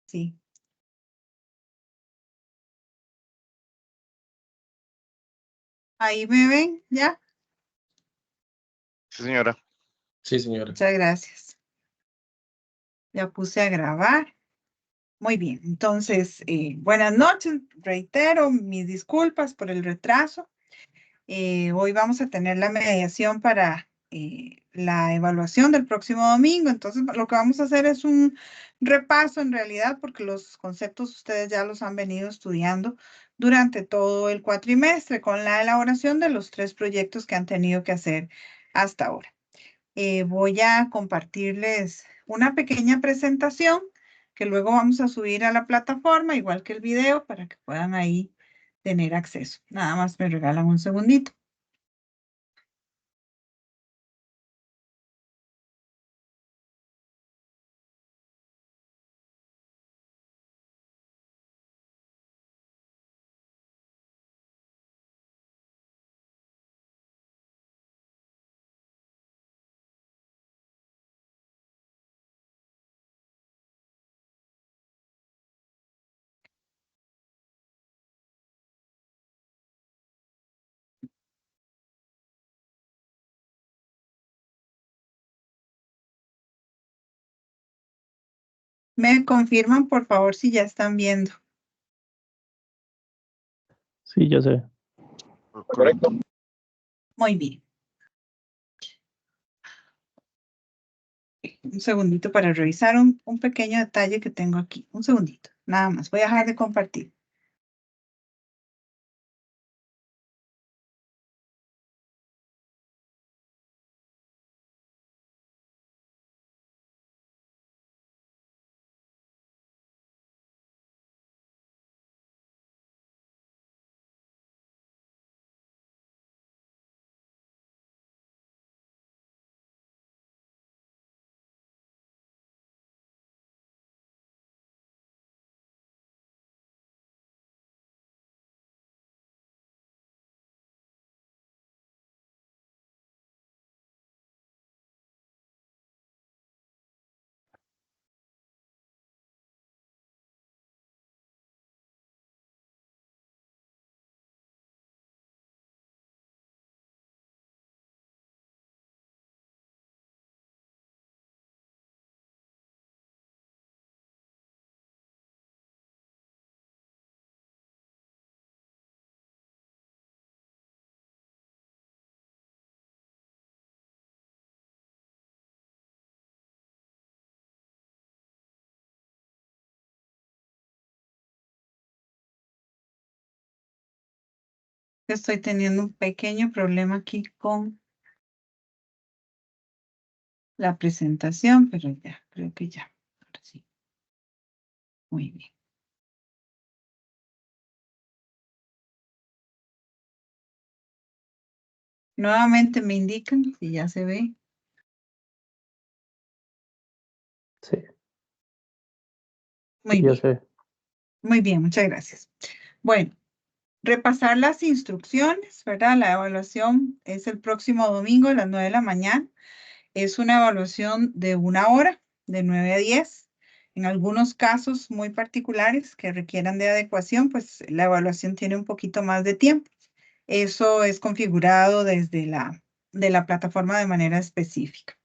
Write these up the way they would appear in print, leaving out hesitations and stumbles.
Sí. Ahí me ven, ¿ya? Sí, señora. Sí, señora. Muchas gracias. Ya puse a grabar. Muy bien, entonces, buenas noches. Reitero mis disculpas por el retraso. Hoy vamos a tener la mediación para la evaluación del próximo domingo. Entonces, lo que vamos a hacer es un repaso en realidad, porque los conceptos ustedes ya los han venido estudiando durante todo el cuatrimestre con la elaboración de los 3 proyectos que han tenido que hacer hasta ahora. Voy a compartirles una pequeña presentación que luego vamos a subir a la plataforma, igual que el video, para que puedan ahí tener acceso. Nada más me regalan un segundito. Me confirman, por favor, si ya están viendo. Sí, ya sé. Correcto. Muy bien. Un segundito para revisar un pequeño detalle que tengo aquí. Un segundito, nada más. Voy a dejar de compartir. Estoy teniendo un pequeño problema aquí con la presentación, pero ya, creo que ya. Ahora sí. Muy bien. Nuevamente me indican si ya se ve. Sí, Muy sí, ya bien, sé. muy bien, muchas gracias. Bueno, repasar las instrucciones, ¿verdad? La evaluación es el próximo domingo a las 9 de la mañana. Es una evaluación de 1 hora, de 9 a 10. En algunos casos muy particulares que requieran de adecuación, pues la evaluación tiene un poquito más de tiempo. Eso es configurado desde de la plataforma de manera específica.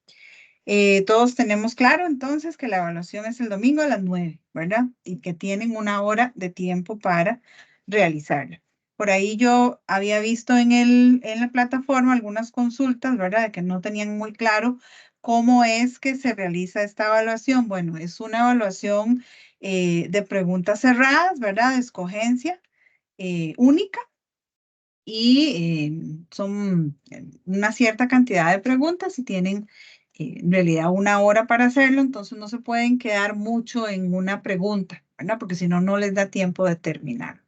Todos tenemos claro entonces que la evaluación es el domingo a las 9, ¿verdad? Y que tienen 1 hora de tiempo para realizarla. Por ahí yo había visto en la plataforma algunas consultas, ¿verdad? De que no tenían muy claro cómo es que se realiza esta evaluación. Bueno, es una evaluación de preguntas cerradas, ¿verdad? De escogencia única. Y son una cierta cantidad de preguntas y tienen en realidad 1 hora para hacerlo, entonces no se pueden quedar mucho en una pregunta, ¿verdad? Porque si no, no les da tiempo de terminar.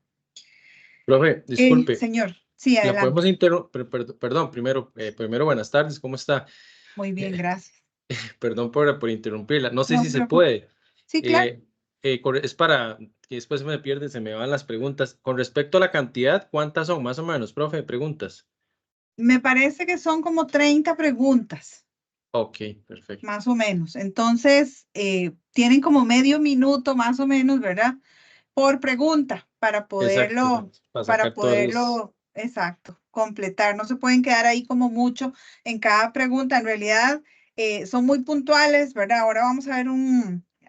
Profe, disculpe. Señor, sí, La adelante. podemos interrumpir, perdón, primero buenas tardes, ¿cómo está? Muy bien, gracias. Perdón por interrumpirla. No sé No si se se preocupe. puede. Sí, claro. Es para que después me pierden, se me van las preguntas. Con respecto a la cantidad, ¿cuántas son más o menos, profe, de preguntas? Me parece que son como 30 preguntas. Ok, perfecto. más o menos. Entonces, tienen como medio minuto más o menos, ¿verdad? Por pregunta Exacto, para para sacar todos los... poderlo, exacto, completar. No se pueden quedar ahí como mucho en cada pregunta. En realidad, son muy puntuales, ¿verdad? Ahora vamos a ver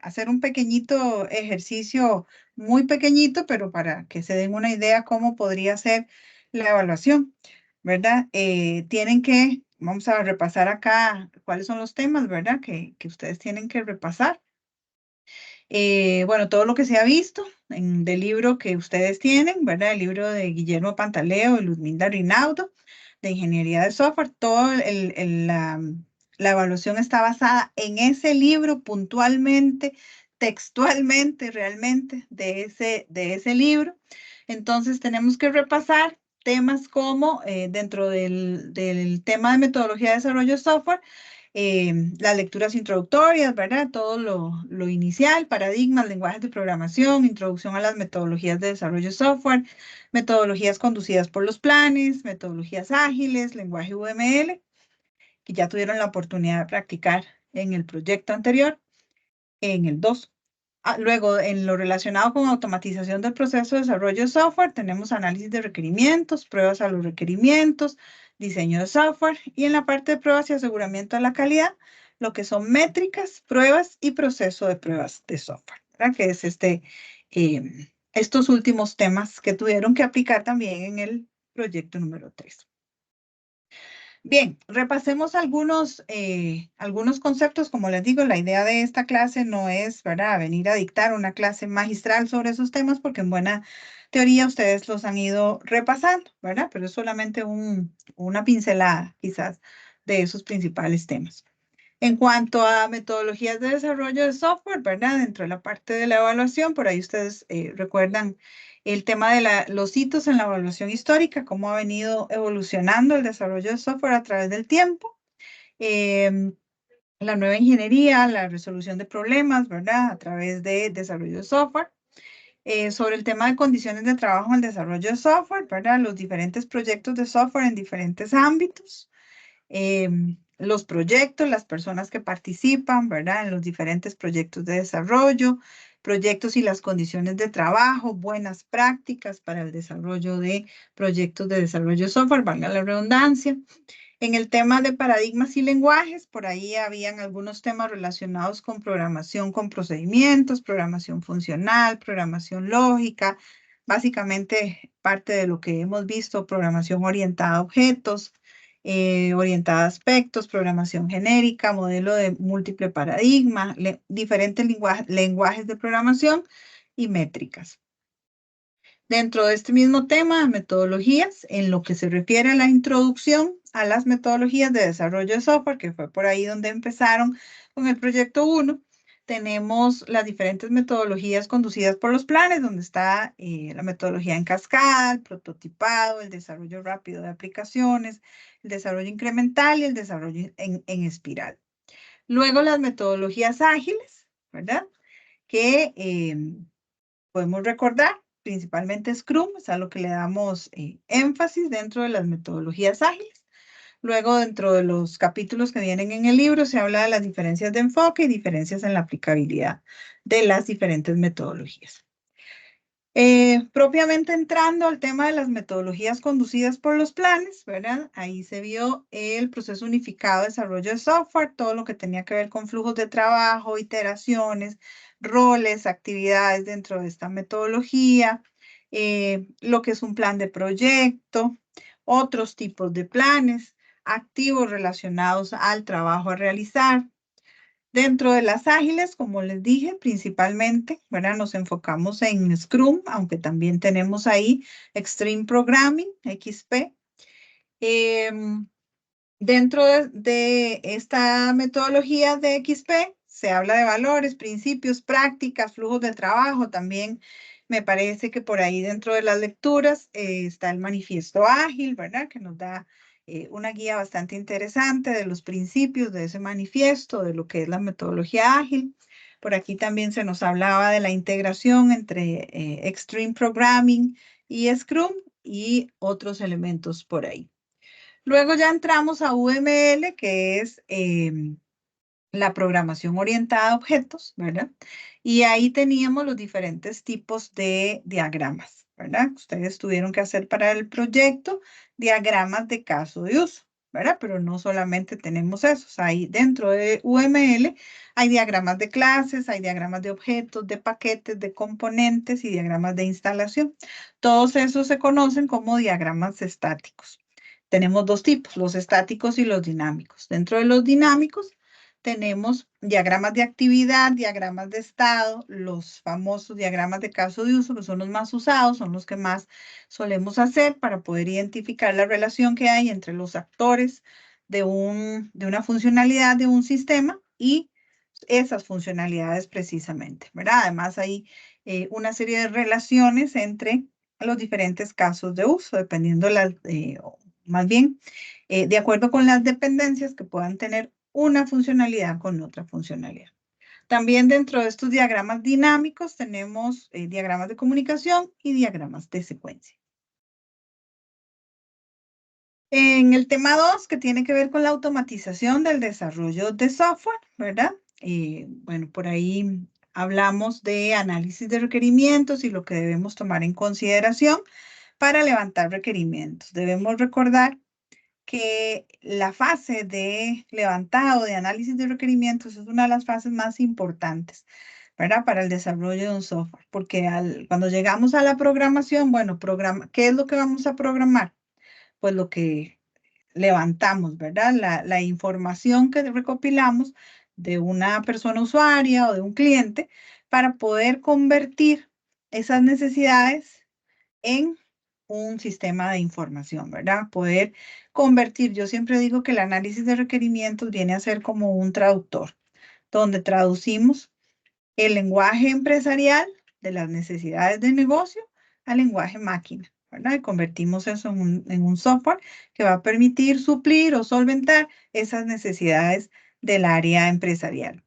hacer un pequeñito ejercicio, muy pequeñito, pero para que se den una idea cómo podría ser la evaluación, ¿verdad? Tienen que, vamos a repasar acá cuáles son los temas, ¿verdad? Que ustedes tienen que repasar. Bueno, todo lo que se ha visto del libro que ustedes tienen, ¿verdad? El libro de Guillermo Pantaleo y Luzminda Rinaudo, de Ingeniería de Software, la evaluación está basada en ese libro puntualmente, textualmente, realmente, de ese libro. Entonces, tenemos que repasar temas como dentro del tema de metodología de desarrollo de software, las lecturas introductorias, ¿verdad? Todo lo inicial, paradigmas, lenguajes de programación, introducción a las metodologías de desarrollo de software, metodologías conducidas por los planes, metodologías ágiles, lenguaje UML, que ya tuvieron la oportunidad de practicar en el proyecto anterior, en el 2. Luego, en lo relacionado con automatización del proceso de desarrollo de software, tenemos análisis de requerimientos, pruebas a los requerimientos, diseño de software y en la parte de pruebas y aseguramiento de la calidad, lo que son métricas, pruebas y proceso de pruebas de software, ¿verdad? Que es estos últimos temas que tuvieron que aplicar también en el proyecto número 3. Bien, repasemos algunos conceptos. Como les digo, la idea de esta clase no es, ¿verdad?, venir a dictar una clase magistral sobre esos temas, porque en buena teoría ustedes los han ido repasando, ¿verdad? Pero es solamente una pincelada, quizás, de esos principales temas. En cuanto a metodologías de desarrollo de software, ¿verdad? Dentro de la parte de la evaluación, por ahí ustedes recuerdan el tema de los hitos en la evaluación histórica, cómo ha venido evolucionando el desarrollo de software a través del tiempo, la nueva ingeniería, la resolución de problemas, ¿verdad? A través de desarrollo de software. Sobre el tema de condiciones de trabajo en el desarrollo de software, ¿verdad? Los diferentes proyectos de software en diferentes ámbitos. Los proyectos, las personas que participan, ¿verdad? En los diferentes proyectos de desarrollo, proyectos y las condiciones de trabajo, buenas prácticas para el desarrollo de proyectos de desarrollo de software, valga la redundancia. En el tema de paradigmas y lenguajes, por ahí habían algunos temas relacionados con programación con procedimientos, programación funcional, programación lógica, básicamente parte de lo que hemos visto, programación orientada a objetos, orientada a aspectos, programación genérica, modelo de múltiple paradigma, diferentes lenguajes de programación y métricas. Dentro de este mismo tema, metodologías, en lo que se refiere a la introducción a las metodologías de desarrollo de software, que fue por ahí donde empezaron con el proyecto 1, tenemos las diferentes metodologías conducidas por los planes, donde está la metodología en cascada, el prototipado, el desarrollo rápido de aplicaciones, el desarrollo incremental y el desarrollo en espiral. Luego las metodologías ágiles, ¿verdad? Que podemos recordar principalmente Scrum, es a lo que le damos énfasis dentro de las metodologías ágiles. Luego, dentro de los capítulos que vienen en el libro, se habla de las diferencias de enfoque y diferencias en la aplicabilidad de las diferentes metodologías. Propiamente entrando al tema de las metodologías conducidas por los planes, ¿verdad? Ahí se vio el proceso unificado de desarrollo de software, todo lo que tenía que ver con flujos de trabajo, iteraciones, roles, actividades dentro de esta metodología, lo que es un plan de proyecto, otros tipos de planes, activos relacionados al trabajo a realizar. Dentro de las ágiles, como les dije, principalmente, ¿verdad? Nos enfocamos en Scrum, aunque también tenemos ahí Extreme Programming, XP. Dentro de esta metodología de XP, se habla de valores, principios, prácticas, flujos de trabajo. También me parece que por ahí dentro de las lecturas está el manifiesto ágil, ¿verdad? Que nos da una guía bastante interesante de los principios de ese manifiesto, de lo que es la metodología ágil. Por aquí también se nos hablaba de la integración entre Extreme Programming y Scrum y otros elementos por ahí. Luego ya entramos a UML, que es la programación orientada a objetos, ¿verdad? Y ahí teníamos los diferentes tipos de diagramas, ¿verdad? Ustedes tuvieron que hacer para el proyecto diagramas de caso de uso, ¿verdad? Pero no solamente tenemos esos. Ahí dentro de UML hay diagramas de clases, hay diagramas de objetos, de paquetes, de componentes y diagramas de instalación. Todos esos se conocen como diagramas estáticos. Tenemos dos tipos, los estáticos y los dinámicos. Dentro de los dinámicos tenemos diagramas de actividad, diagramas de estado, los famosos diagramas de caso de uso, que son los más usados, son los que más solemos hacer para poder identificar la relación que hay entre los actores de una funcionalidad de un sistema y esas funcionalidades precisamente, ¿verdad? Además hay una serie de relaciones entre los diferentes casos de uso, dependiendo más bien, de acuerdo con las dependencias que puedan tener una funcionalidad con otra funcionalidad. También dentro de estos diagramas dinámicos tenemos diagramas de comunicación y diagramas de secuencia. En el tema 2, que tiene que ver con la automatización del desarrollo de software, ¿verdad? Bueno, por ahí hablamos de análisis de requerimientos y lo que debemos tomar en consideración para levantar requerimientos. Debemos recordar que la fase de levantado de análisis de requerimientos es una de las fases más importantes, ¿verdad? Para el desarrollo de un software, porque cuando llegamos a la programación, bueno, ¿qué es lo que vamos a programar? Pues lo que levantamos, ¿verdad? La información que recopilamos de una persona usuaria o de un cliente para poder convertir esas necesidades en un sistema de información, ¿verdad? Poder convertir, yo siempre digo que el análisis de requerimientos viene a ser como un traductor, donde traducimos el lenguaje empresarial de las necesidades de negocio al lenguaje máquina, ¿verdad? Y convertimos eso en un software que va a permitir suplir o solventar esas necesidades del área empresarial.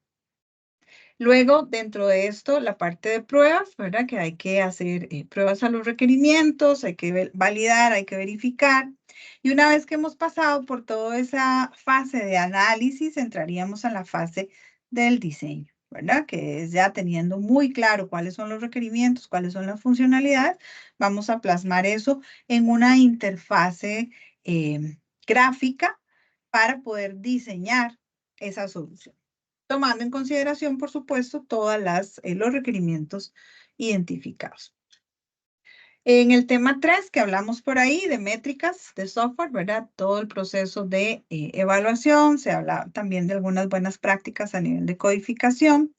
Luego, dentro de esto, la parte de pruebas, ¿verdad? Que hay que hacer pruebas a los requerimientos, hay que validar, hay que verificar. Y una vez que hemos pasado por toda esa fase de análisis, entraríamos a la fase del diseño, ¿verdad? Que es ya teniendo muy claro cuáles son los requerimientos, cuáles son las funcionalidades, vamos a plasmar eso en una interfase gráfica para poder diseñar esa solución, tomando en consideración, por supuesto, todos los requerimientos identificados. En el tema 3, que hablamos por ahí de métricas de software, ¿verdad? Todo el proceso de evaluación, se habla también de algunas buenas prácticas a nivel de codificación,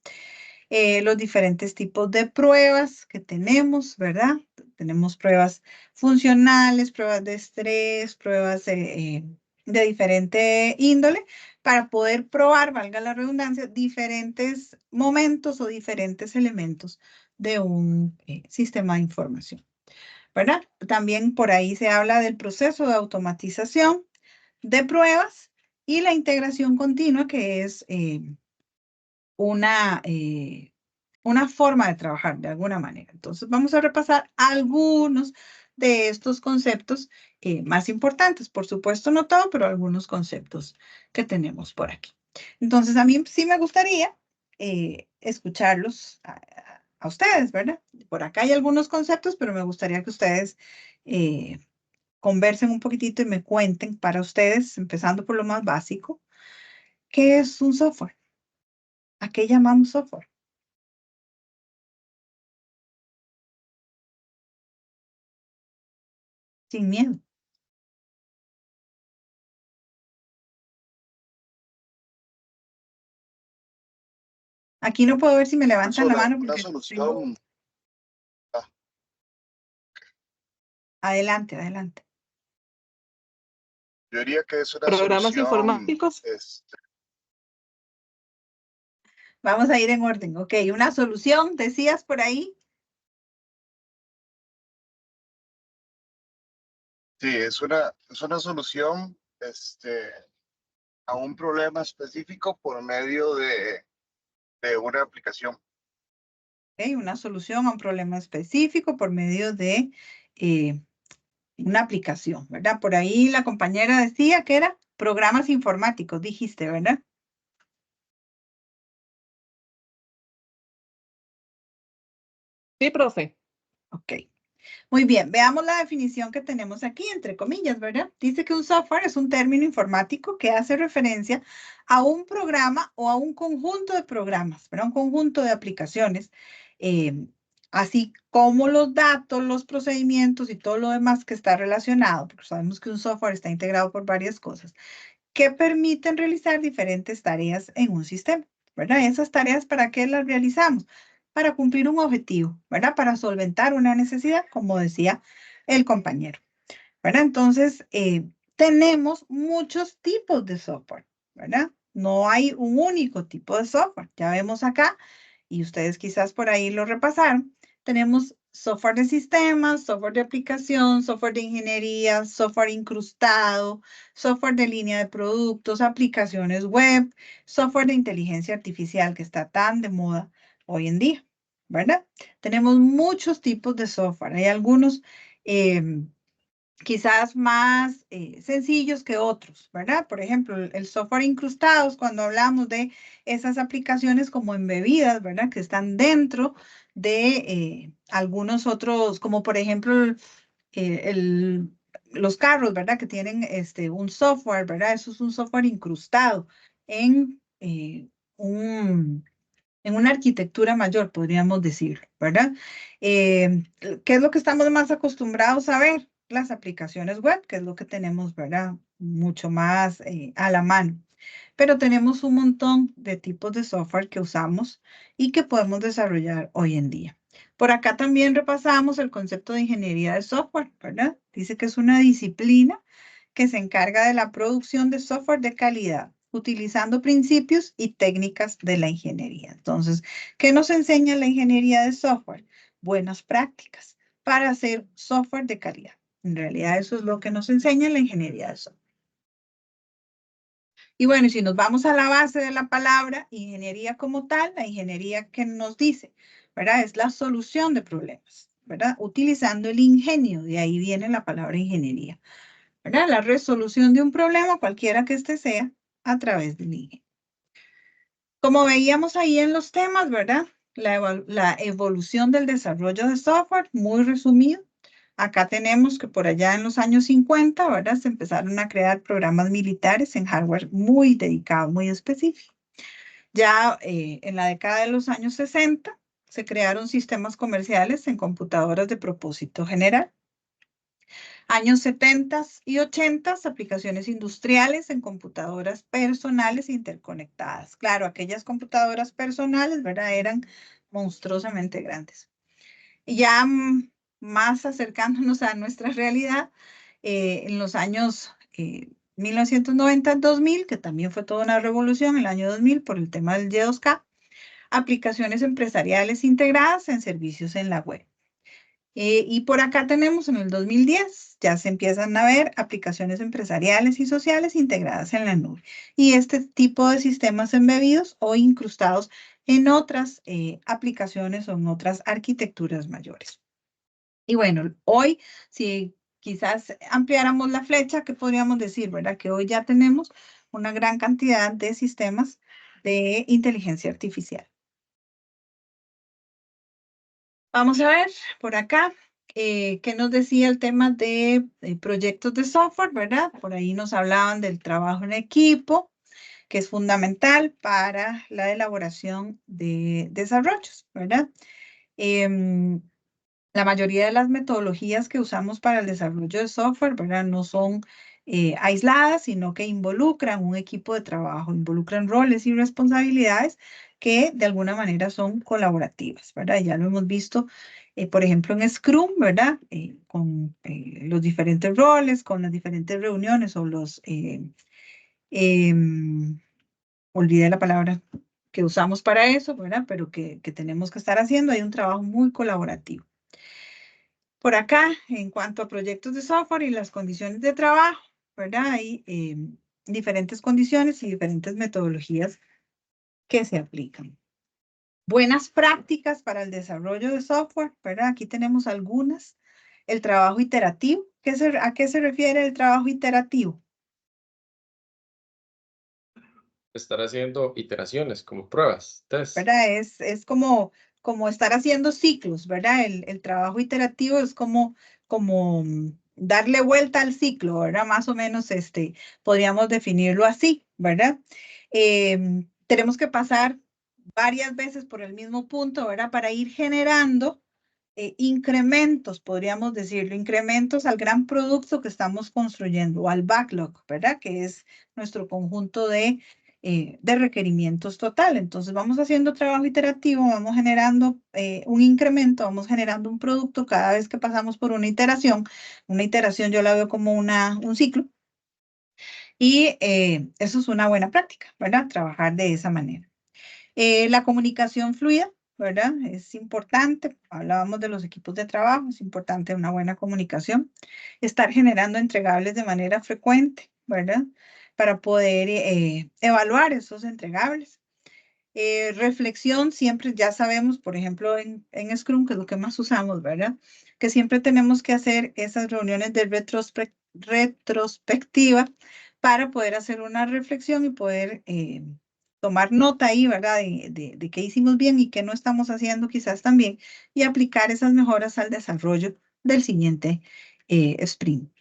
los diferentes tipos de pruebas que tenemos, ¿verdad? Tenemos pruebas funcionales, pruebas de estrés, pruebas de diferente índole, para poder probar, valga la redundancia, diferentes momentos o diferentes elementos de un sistema de información, ¿verdad? También por ahí se habla del proceso de automatización de pruebas y la integración continua, que es una forma de trabajar de alguna manera. Entonces vamos a repasar algunos de estos conceptos más importantes. Por supuesto, no todo, pero algunos conceptos que tenemos por aquí. Entonces, a mí sí me gustaría escucharlos a ustedes, ¿verdad? Por acá hay algunos conceptos, pero me gustaría que ustedes conversen un poquitito y me cuenten para ustedes, empezando por lo más básico, ¿qué es un software? ¿A qué llamamos software? Sin miedo. Aquí no puedo ver si me levantan la mano. Una Porque solución. Adelante, adelante. Yo diría que es una Programas solución. informáticos. Vamos a ir en orden. Ok, una solución, decías por ahí. Sí, es una solución a un problema específico por medio de una aplicación. Okay, una solución a un problema específico por medio de una aplicación, ¿verdad? Por ahí la compañera decía que era programas informáticos, dijiste, ¿verdad? Sí, profe. Ok. Muy bien, veamos la definición que tenemos aquí, entre comillas, ¿verdad? Dice que un software es un término informático que hace referencia a un programa o a un conjunto de programas, ¿verdad? Un conjunto de aplicaciones, así como los datos, los procedimientos y todo lo demás que está relacionado, porque sabemos que un software está integrado por varias cosas, que permiten realizar diferentes tareas en un sistema, ¿verdad? Esas tareas, ¿para qué las realizamos? Para cumplir un objetivo, ¿verdad? Para solventar una necesidad, como decía el compañero, ¿verdad? Entonces, tenemos muchos tipos de software, ¿verdad? No hay un único tipo de software. Ya vemos acá, y ustedes quizás por ahí lo repasaron, tenemos software de sistemas, software de aplicación, software de ingeniería, software incrustado, software de línea de productos, aplicaciones web, software de inteligencia artificial que está tan de moda hoy en día, ¿verdad? Tenemos muchos tipos de software. Hay algunos quizás más sencillos que otros, ¿verdad? Por ejemplo, el software incrustados, cuando hablamos de esas aplicaciones como embebidas, ¿verdad? Que están dentro de algunos otros, como por ejemplo los carros, ¿verdad? Que tienen un software, ¿verdad? Eso es un software incrustado en, en una arquitectura mayor, podríamos decir, ¿verdad? ¿Qué es lo que estamos más acostumbrados a ver? Las aplicaciones web, que es lo que tenemos, ¿verdad? Mucho más a la mano. Pero tenemos un montón de tipos de software que usamos y que podemos desarrollar hoy en día. Por acá también repasamos el concepto de ingeniería de software, ¿verdad? Dice que es una disciplina que se encarga de la producción de software de calidad, utilizando principios y técnicas de la ingeniería. Entonces, ¿qué nos enseña la ingeniería de software? Buenas prácticas para hacer software de calidad. En realidad, eso es lo que nos enseña la ingeniería de software. Y bueno, si nos vamos a la base de la palabra ingeniería como tal, la ingeniería que nos dice, ¿verdad? Es la solución de problemas, ¿verdad? Utilizando el ingenio, de ahí viene la palabra ingeniería, ¿verdad? La resolución de un problema, cualquiera que este sea, a través del ingenio. Como veíamos ahí en los temas, ¿verdad? La evolución del desarrollo de software, muy resumido. Acá tenemos que por allá en los años 50, ¿verdad? Se empezaron a crear programas militares en hardware muy dedicado, muy específico. Ya en la década de los años 60 se crearon sistemas comerciales en computadoras de propósito general. Años 70 y 80, aplicaciones industriales en computadoras personales interconectadas. Claro, aquellas computadoras personales, ¿verdad? Eran monstruosamente grandes. Y ya más acercándonos a nuestra realidad, en los años 1990 al 2000, que también fue toda una revolución, el año 2000 por el tema del Y2K, aplicaciones empresariales integradas en servicios en la web. Y por acá tenemos en el 2010, ya se empiezan a ver aplicaciones empresariales y sociales integradas en la nube. Y este tipo de sistemas embebidos o incrustados en otras aplicaciones o en otras arquitecturas mayores. Y bueno, hoy, si quizás ampliáramos la flecha, ¿qué podríamos decir, verdad? Que hoy ya tenemos una gran cantidad de sistemas de inteligencia artificial. Vamos a ver por acá qué nos decía el tema de proyectos de software, ¿verdad? Por ahí nos hablaban del trabajo en equipo, que es fundamental para la elaboración de desarrollos, ¿verdad? La mayoría de las metodologías que usamos para el desarrollo de software, ¿verdad? No son aisladas, sino que involucran un equipo de trabajo, involucran roles y responsabilidades que de alguna manera son colaborativas, ¿verdad? Ya lo hemos visto, por ejemplo, en Scrum, ¿verdad? Con los diferentes roles, con las diferentes reuniones o los, olvidé la palabra que usamos para eso, ¿verdad? Pero que tenemos que estar haciendo. Hay un trabajo muy colaborativo. Por acá, en cuanto a proyectos de software y las condiciones de trabajo, ¿verdad? Hay diferentes condiciones y diferentes metodologías que se aplican. Buenas prácticas para el desarrollo de software, ¿verdad? Aquí tenemos algunas. el trabajo iterativo. ¿A qué se refiere el trabajo iterativo? Estar haciendo iteraciones como pruebas, test. ¿Verdad? Es como estar haciendo ciclos, ¿verdad? El trabajo iterativo es como darle vuelta al ciclo, ¿verdad? Más o menos podríamos definirlo así, ¿verdad? Tenemos que pasar varias veces por el mismo punto, ¿verdad? Para ir generando incrementos, podríamos decirlo, incrementos al gran producto que estamos construyendo o al backlog, ¿verdad? Que es nuestro conjunto de requerimientos total. Entonces vamos haciendo trabajo iterativo, vamos generando un incremento, vamos generando un producto cada vez que pasamos por una iteración. Una iteración yo la veo como un ciclo. Y eso es una buena práctica, ¿verdad? Trabajar de esa manera. La comunicación fluida, ¿verdad? Es importante. Hablábamos de los equipos de trabajo, es importante una buena comunicación. Estar generando entregables de manera frecuente, ¿verdad? Para poder evaluar esos entregables. Reflexión, siempre ya sabemos, por ejemplo, en Scrum, que es lo que más usamos, ¿verdad? Que siempre tenemos que hacer esas reuniones de retrospectiva para poder hacer una reflexión y poder tomar nota ahí, ¿verdad? De qué hicimos bien y qué no estamos haciendo quizás también y aplicar esas mejoras al desarrollo del siguiente sprint.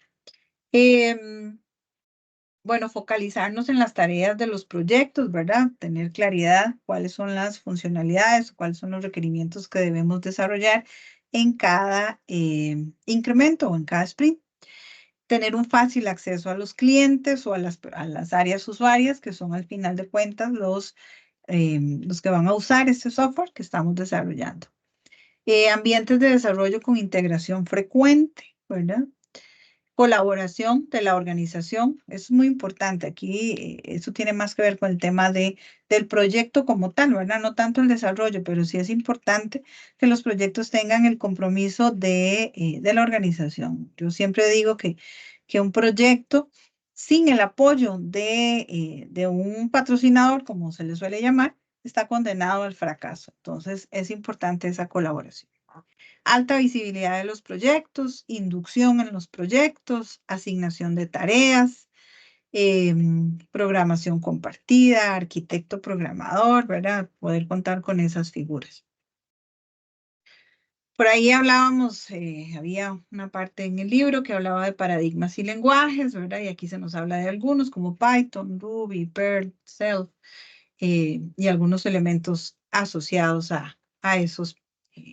Bueno, focalizarnos en las tareas de los proyectos, ¿verdad? Tener claridad cuáles son las funcionalidades, cuáles son los requerimientos que debemos desarrollar en cada incremento o en cada sprint. Tener un fácil acceso a los clientes o a las áreas usuarias, que son al final de cuentas los que van a usar este software que estamos desarrollando. Ambientes de desarrollo con integración frecuente, ¿verdad? Colaboración de la organización es muy importante. Aquí eso tiene más que ver con el tema del proyecto como tal, ¿verdad? No tanto el desarrollo, pero sí es importante que los proyectos tengan el compromiso de la organización. Yo siempre digo que un proyecto sin el apoyo de un patrocinador, como se le suele llamar, está condenado al fracaso. Entonces es importante esa colaboración. Alta visibilidad de los proyectos, inducción en los proyectos, asignación de tareas, programación compartida, arquitecto programador, ¿verdad? Poder contar con esas figuras. Por ahí hablábamos, había una parte en el libro que hablaba de paradigmas y lenguajes, ¿verdad? Y aquí se nos habla de algunos como Python, Ruby, Perl, Self, y algunos elementos asociados a esos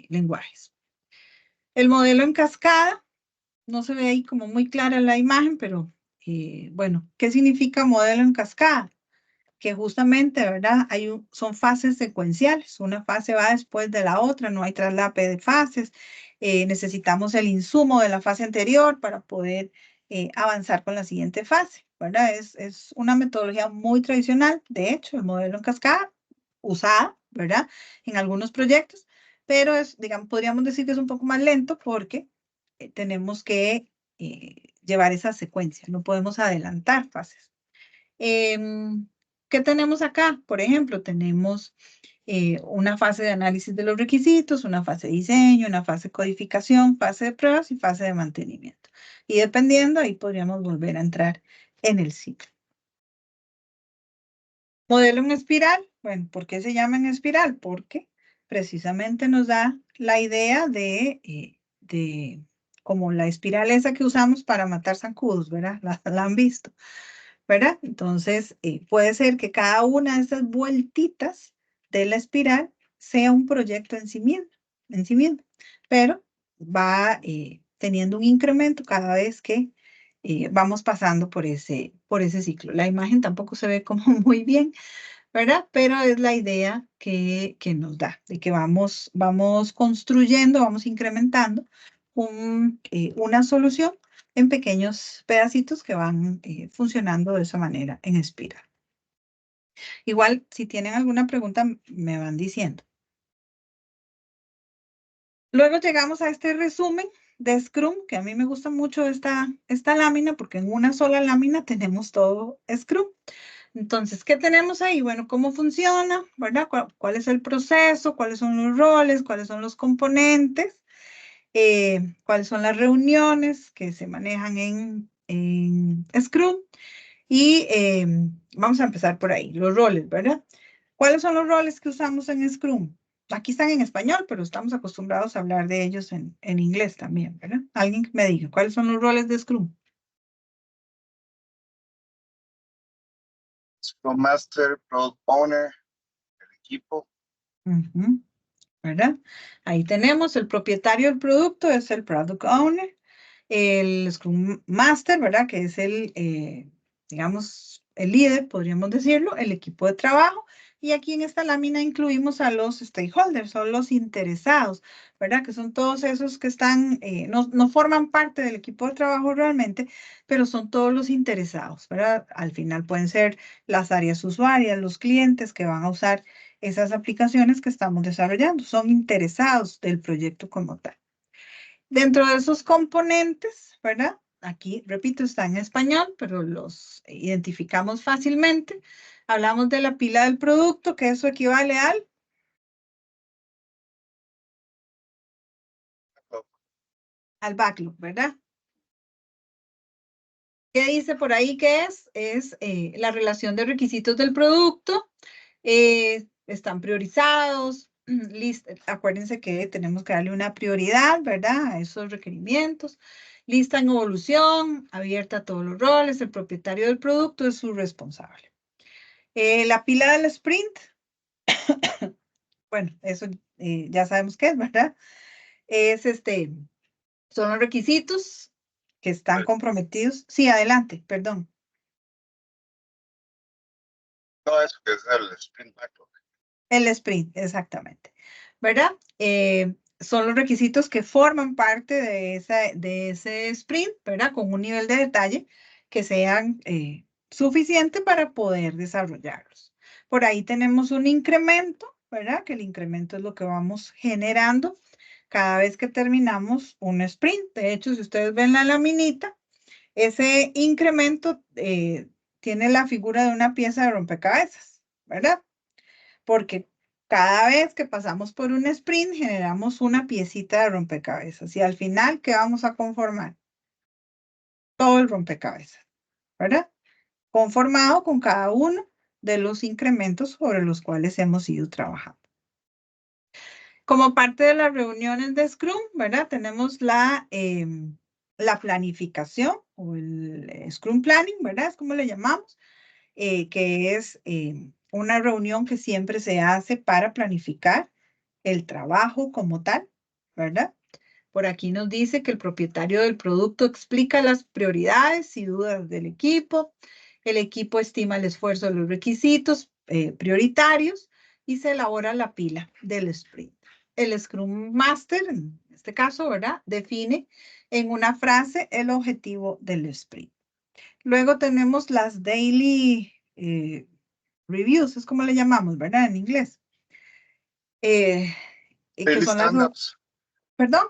lenguajes. El modelo en cascada, no se ve ahí como muy clara la imagen, pero bueno, ¿qué significa modelo en cascada? Que justamente, ¿verdad? Son fases secuenciales. Una fase va después de la otra, no hay traslape de fases. Necesitamos el insumo de la fase anterior para poder avanzar con la siguiente fase, ¿verdad? Es una metodología muy tradicional, de hecho, el modelo en cascada, usada, ¿verdad? En algunos proyectos, pero digamos, podríamos decir que es un poco más lento porque tenemos que llevar esa secuencia, no podemos adelantar fases. ¿Qué tenemos acá? Por ejemplo, tenemos una fase de análisis de los requisitos, una fase de diseño, una fase de codificación, fase de pruebas y fase de mantenimiento. Y dependiendo, ahí podríamos volver a entrar en el ciclo. Modelo en espiral. Bueno, ¿por qué se llama en espiral? Porque precisamente nos da la idea de como la espiral esa que usamos para matar zancudos, ¿verdad? La han visto, ¿verdad? Entonces, puede ser que cada una de esas vueltitas de la espiral sea un proyecto en sí mismo, pero va teniendo un incremento cada vez que vamos pasando por ese ciclo. La imagen tampoco se ve como muy bien, ¿verdad? Pero es la idea que nos da, de que vamos construyendo, vamos incrementando una solución en pequeños pedacitos que van funcionando de esa manera en espiral. Igual, si tienen alguna pregunta, me van diciendo. Luego llegamos a este resumen de Scrum, que a mí me gusta mucho esta lámina, porque en una sola lámina tenemos todo Scrum. Entonces, ¿qué tenemos ahí? Bueno, ¿cómo funciona? ¿Verdad? ¿Cuál es el proceso? ¿Cuáles son los roles? ¿Cuáles son los componentes? cuáles son las reuniones que se manejan en Scrum. Y vamos a empezar por ahí, los roles, ¿verdad? ¿Cuáles son los roles que usamos en Scrum? Aquí están en español, pero estamos acostumbrados a hablar de ellos en inglés también, ¿verdad? Alguien que me diga, ¿cuáles son los roles de Scrum? Scrum Master, Product Owner, el equipo. Ujú, ¿verdad? Ahí tenemos el propietario del producto, es el Product Owner, el Scrum Master, ¿verdad? Que es el, digamos, el líder, podríamos decirlo, el equipo de trabajo. Y aquí en esta lámina incluimos a los stakeholders, son los interesados, ¿verdad? Que son todos esos que están, no forman parte del equipo de trabajo realmente, pero son todos los interesados, ¿verdad? Al final pueden ser las áreas usuarias, los clientes que van a usar esas aplicaciones que estamos desarrollando, son interesados del proyecto como tal. Dentro de esos componentes, ¿verdad? Aquí, repito, está en español, pero los identificamos fácilmente. Hablamos de la pila del producto, que eso equivale al backlog, ¿verdad? ¿Qué dice por ahí que es? Es la relación de requisitos del producto. Están priorizados. Acuérdense que tenemos que darle una prioridad, ¿verdad? A esos requerimientos. Lista en evolución, abierta a todos los roles. El propietario del producto es su responsable. La pila del sprint. Bueno, eso ya sabemos qué es, ¿verdad? Es son los requisitos que están comprometidos. Sí, adelante, perdón. No, eso que es el Sprint Backlog. El sprint, exactamente. ¿Verdad? Son los requisitos que forman parte de ese sprint, ¿verdad? Con un nivel de detalle que sean suficiente para poder desarrollarlos. Por ahí tenemos un incremento, ¿verdad? Que el incremento es lo que vamos generando cada vez que terminamos un sprint. De hecho, si ustedes ven la laminita, ese incremento tiene la figura de una pieza de rompecabezas, ¿verdad? Porque cada vez que pasamos por un sprint generamos una piecita de rompecabezas y al final, ¿qué vamos a conformar? Todo el rompecabezas, ¿verdad? Conformado con cada uno de los incrementos sobre los cuales hemos ido trabajando. Como parte de las reuniones de Scrum, ¿verdad? Tenemos la planificación o el Scrum Planning, ¿verdad? Es como le llamamos, que es una reunión que siempre se hace para planificar el trabajo como tal, ¿verdad? Por aquí nos dice que el propietario del producto explica las prioridades y dudas del equipo. El equipo estima el esfuerzo de los requisitos prioritarios y se elabora la pila del sprint. El Scrum Master, en este caso, ¿verdad? Define en una frase el objetivo del sprint. Luego tenemos las daily reviews, es como le llamamos, ¿verdad? En inglés. Que Daily son las... stand-ups. ¿Perdón?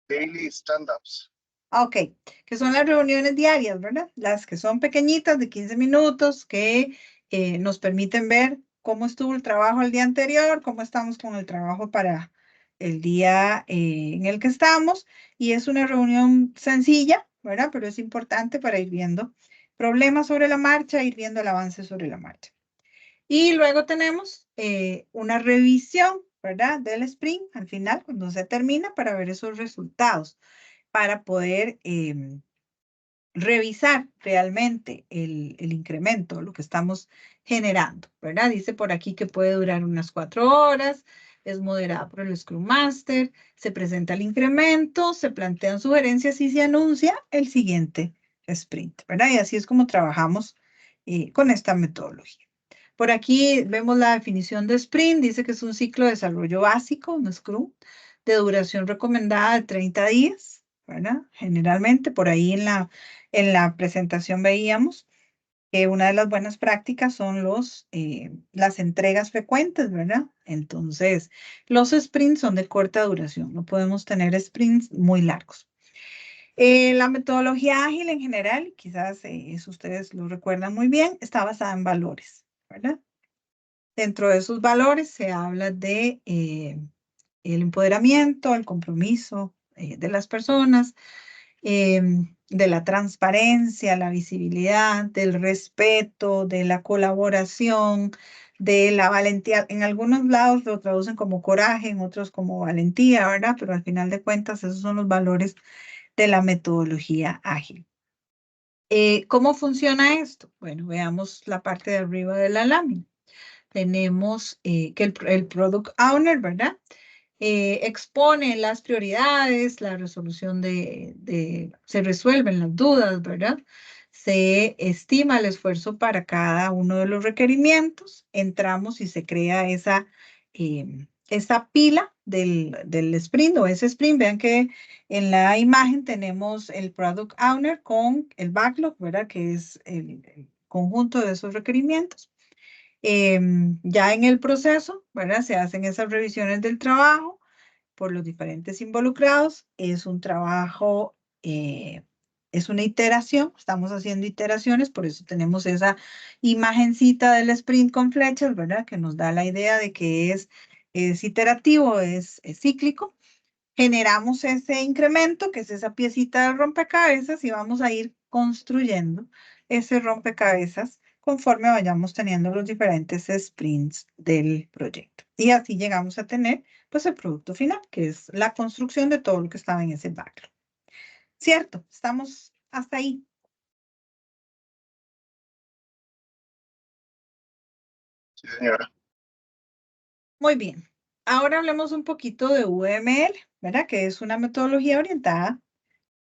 Daily stand-ups. Ok, que son las reuniones diarias, ¿verdad? Las que son pequeñitas de 15 minutos que nos permiten ver cómo estuvo el trabajo el día anterior, cómo estamos con el trabajo para el día en el que estamos. Y es una reunión sencilla, ¿verdad? Pero es importante para ir viendo problemas sobre la marcha, ir viendo el avance sobre la marcha. Y luego tenemos una revisión, ¿verdad? Del sprint al final, cuando se termina, para ver esos resultados, para poder revisar realmente el incremento, lo que estamos generando, ¿verdad? Dice por aquí que puede durar unas 4 horas, es moderada por el Scrum Master, se presenta el incremento, se plantean sugerencias y se anuncia el siguiente sprint, ¿verdad? Y así es como trabajamos con esta metodología. Por aquí vemos la definición de sprint, dice que es un ciclo de desarrollo básico, un Scrum, de duración recomendada de 30 días, ¿verdad? Generalmente, por ahí en la presentación veíamos que una de las buenas prácticas son las entregas frecuentes, ¿verdad? Entonces, los sprints son de corta duración, no podemos tener sprints muy largos. La metodología ágil en general, quizás eso ustedes lo recuerdan muy bien, está basada en valores, ¿verdad? Dentro de esos valores se habla de el empoderamiento, el compromiso de las personas, de la transparencia, la visibilidad, del respeto, de la colaboración, de la valentía. En algunos lados lo traducen como coraje, en otros como valentía, ¿verdad? Pero al final de cuentas esos son los valores de la metodología ágil. ¿Cómo funciona esto? Bueno, veamos la parte de arriba de la lámina. Tenemos que el Product Owner, ¿verdad? Expone las prioridades, la resolución se resuelven las dudas, ¿verdad? Se estima el esfuerzo para cada uno de los requerimientos, entramos y se crea esa pila del sprint o ese sprint. Vean que en la imagen tenemos el Product Owner con el backlog, ¿verdad? Que es el conjunto de esos requerimientos. Ya en el proceso, ¿verdad? Se hacen esas revisiones del trabajo por los diferentes involucrados. Es un trabajo, es una iteración, estamos haciendo iteraciones, por eso tenemos esa imagencita del sprint con flechas, ¿verdad? Que nos da la idea de que es iterativo, es cíclico. Generamos ese incremento, que es esa piecita del rompecabezas, y vamos a ir construyendo ese rompecabezas conforme vayamos teniendo los diferentes sprints del proyecto. Y así llegamos a tener pues el producto final, que es la construcción de todo lo que estaba en ese backlog. ¿Cierto? Estamos hasta ahí. Sí, señora. Muy bien. Ahora hablemos un poquito de UML, ¿verdad? Que es una metodología orientada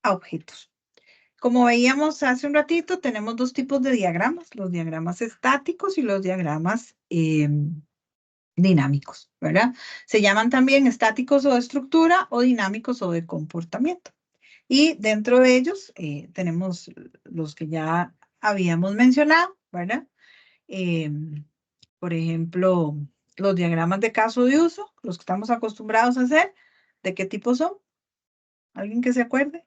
a objetos. Como veíamos hace un ratito, tenemos dos tipos de diagramas, los diagramas estáticos y los diagramas dinámicos, ¿verdad? Se llaman también estáticos o de estructura o dinámicos o de comportamiento. Y dentro de ellos tenemos los que ya habíamos mencionado, ¿verdad? Por ejemplo, los diagramas de caso de uso, los que estamos acostumbrados a hacer, ¿de qué tipo son? ¿Alguien que se acuerde?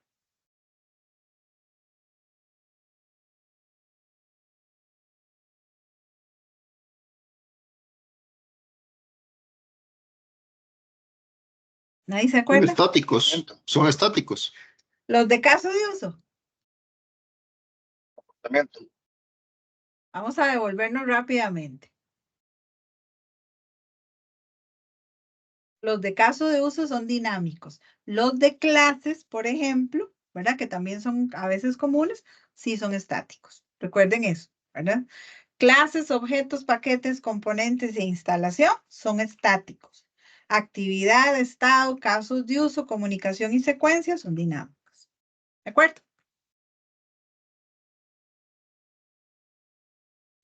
¿Nadie se Son acuerda? estáticos, son estáticos. Los de caso de uso. Comportamiento. Vamos a devolvernos rápidamente. Los de caso de uso son dinámicos. Los de clases, por ejemplo, ¿verdad? Que también son a veces comunes, sí son estáticos. Recuerden eso, ¿verdad? Clases, objetos, paquetes, componentes e instalación son estáticos. Actividad, estado, casos de uso, comunicación y secuencia son dinámicos. ¿De acuerdo?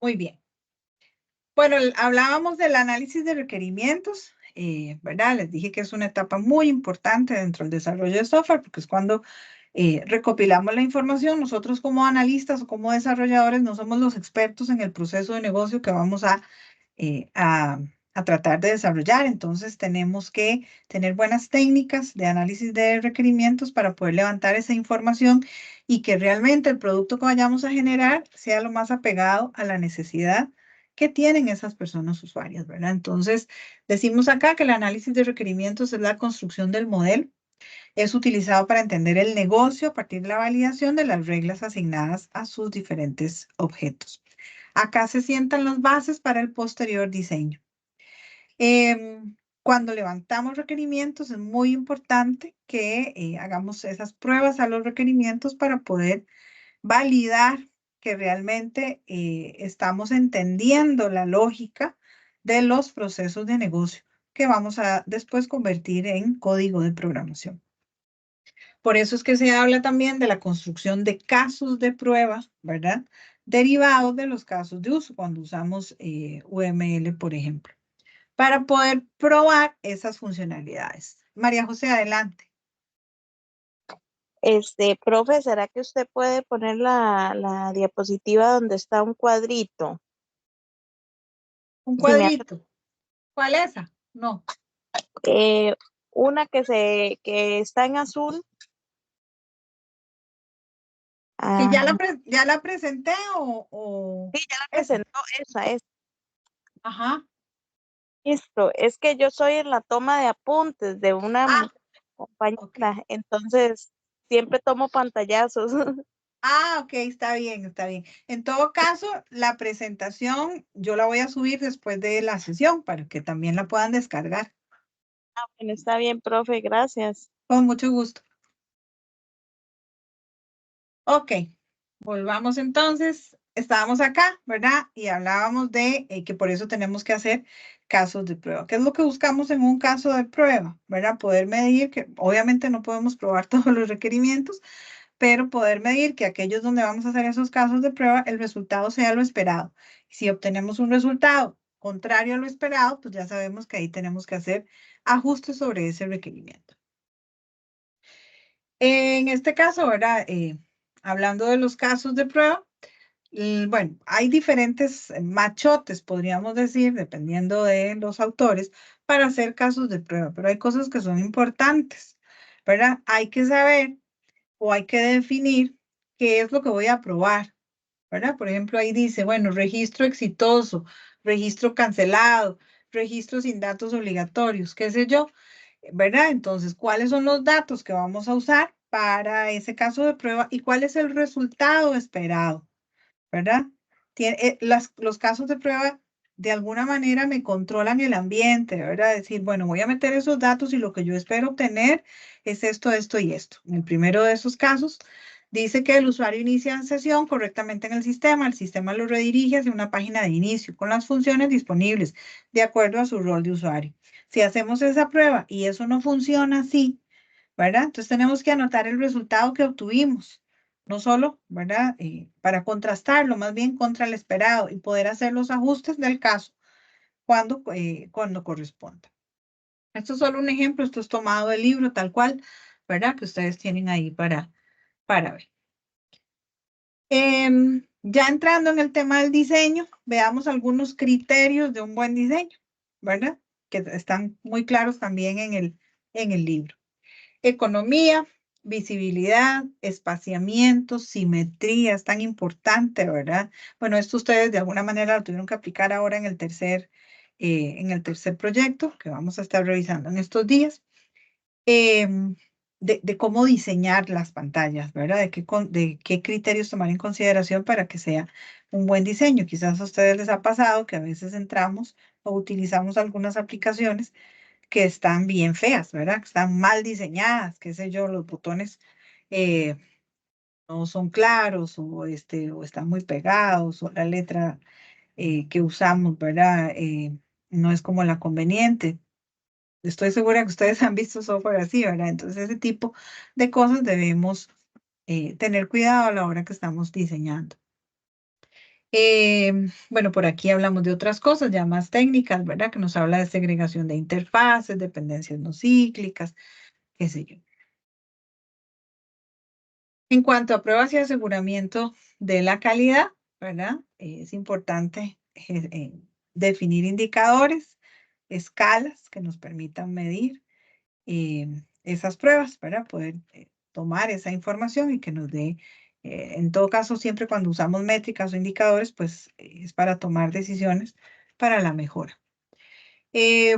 Muy bien. Bueno, hablábamos del análisis de requerimientos, ¿verdad? Les dije que es una etapa muy importante dentro del desarrollo de software, porque es cuando recopilamos la información. Nosotros como analistas o como desarrolladores no somos los expertos en el proceso de negocio que vamos a tratar de desarrollar. Entonces tenemos que tener buenas técnicas de análisis de requerimientos para poder levantar esa información y que realmente el producto que vayamos a generar sea lo más apegado a la necesidad que tienen esas personas usuarias, ¿verdad? Entonces, decimos acá que el análisis de requerimientos es la construcción del modelo. Es utilizado para entender el negocio a partir de la validación de las reglas asignadas a sus diferentes objetos. Acá se sientan las bases para el posterior diseño. Cuando levantamos requerimientos es muy importante que hagamos esas pruebas a los requerimientos para poder validar que realmente estamos entendiendo la lógica de los procesos de negocio que vamos a después convertir en código de programación. Por eso es que se habla también de la construcción de casos de prueba, ¿verdad? Derivados de los casos de uso cuando usamos UML, por ejemplo, para poder probar esas funcionalidades. María José, adelante. Profe, ¿será que usted puede poner la diapositiva donde está un cuadrito? Un Si me cuadrito. ¿Cuál es esa? No. una que está en azul. ¿Que ya Ah, ya la presenté o sí, ya la esa? presentó, esa es. Ajá. Listo, es que yo soy en la toma de apuntes de una Ah, compañera, entonces siempre tomo pantallazos. ok, está bien, está bien. En todo caso, la presentación yo la voy a subir después de la sesión para que también la puedan descargar. Bueno, está bien, profe, gracias. Con mucho gusto. Ok, volvamos entonces. Estábamos acá, ¿verdad? Y hablábamos de que por eso tenemos que hacer casos de prueba. ¿Qué es lo que buscamos en un caso de prueba? ¿Verdad? Poder medir que obviamente no podemos probar todos los requerimientos, pero poder medir que aquellos donde vamos a hacer esos casos de prueba, el resultado sea lo esperado. Si obtenemos un resultado contrario a lo esperado, pues ya sabemos que ahí tenemos que hacer ajustes sobre ese requerimiento. En este caso, ¿verdad? Hablando de los casos de prueba, bueno, hay diferentes machotes, podríamos decir, dependiendo de los autores, para hacer casos de prueba, pero hay cosas que son importantes, ¿verdad? Hay que saber o hay que definir qué es lo que voy a probar, ¿verdad? Por ejemplo, ahí dice, bueno, registro exitoso, registro cancelado, registro sin datos obligatorios, qué sé yo, ¿verdad? Entonces, ¿cuáles son los datos que vamos a usar para ese caso de prueba y cuál es el resultado esperado? ¿Verdad? Los casos de prueba de alguna manera me controlan el ambiente, ¿verdad? Decir, bueno, voy a meter esos datos y lo que yo espero obtener es esto, esto y esto. En el primero de esos casos, dice que el usuario inicia sesión correctamente en el sistema lo redirige hacia una página de inicio con las funciones disponibles de acuerdo a su rol de usuario. Si hacemos esa prueba y eso no funciona así, ¿verdad? Entonces tenemos que anotar el resultado que obtuvimos, no solo, ¿verdad? Para contrastarlo, más bien contra el esperado y poder hacer los ajustes del caso cuando corresponda. Esto es solo un ejemplo, esto es tomado del libro tal cual, ¿verdad? Que ustedes tienen ahí para ver. Ya entrando en el tema del diseño, veamos algunos criterios de un buen diseño, ¿verdad? Que están muy claros también en el libro. Economía, visibilidad, espaciamiento, simetría, es tan importante, ¿verdad? Bueno, esto ustedes de alguna manera lo tuvieron que aplicar ahora en en el tercer proyecto que vamos a estar revisando en estos días, de cómo diseñar las pantallas, ¿verdad? De qué criterios tomar en consideración para que sea un buen diseño. Quizás a ustedes les ha pasado que a veces entramos o utilizamos algunas aplicaciones que están bien feas, ¿verdad? Que están mal diseñadas, qué sé yo, los botones eh, no son claros o están muy pegados o la letra que usamos, ¿verdad? No es como la conveniente. Estoy segura que ustedes han visto software así, ¿verdad? Entonces ese tipo de cosas debemos tener cuidado a la hora que estamos diseñando. Bueno, por aquí hablamos de otras cosas ya más técnicas, ¿verdad? Que nos habla de segregación de interfaces, dependencias no cíclicas, qué sé yo. En cuanto a pruebas y aseguramiento de la calidad, ¿verdad? Es importante definir indicadores, escalas que nos permitan medir esas pruebas, ¿verdad? Poder tomar esa información y que nos dé, en todo caso, siempre cuando usamos métricas o indicadores, pues es para tomar decisiones para la mejora.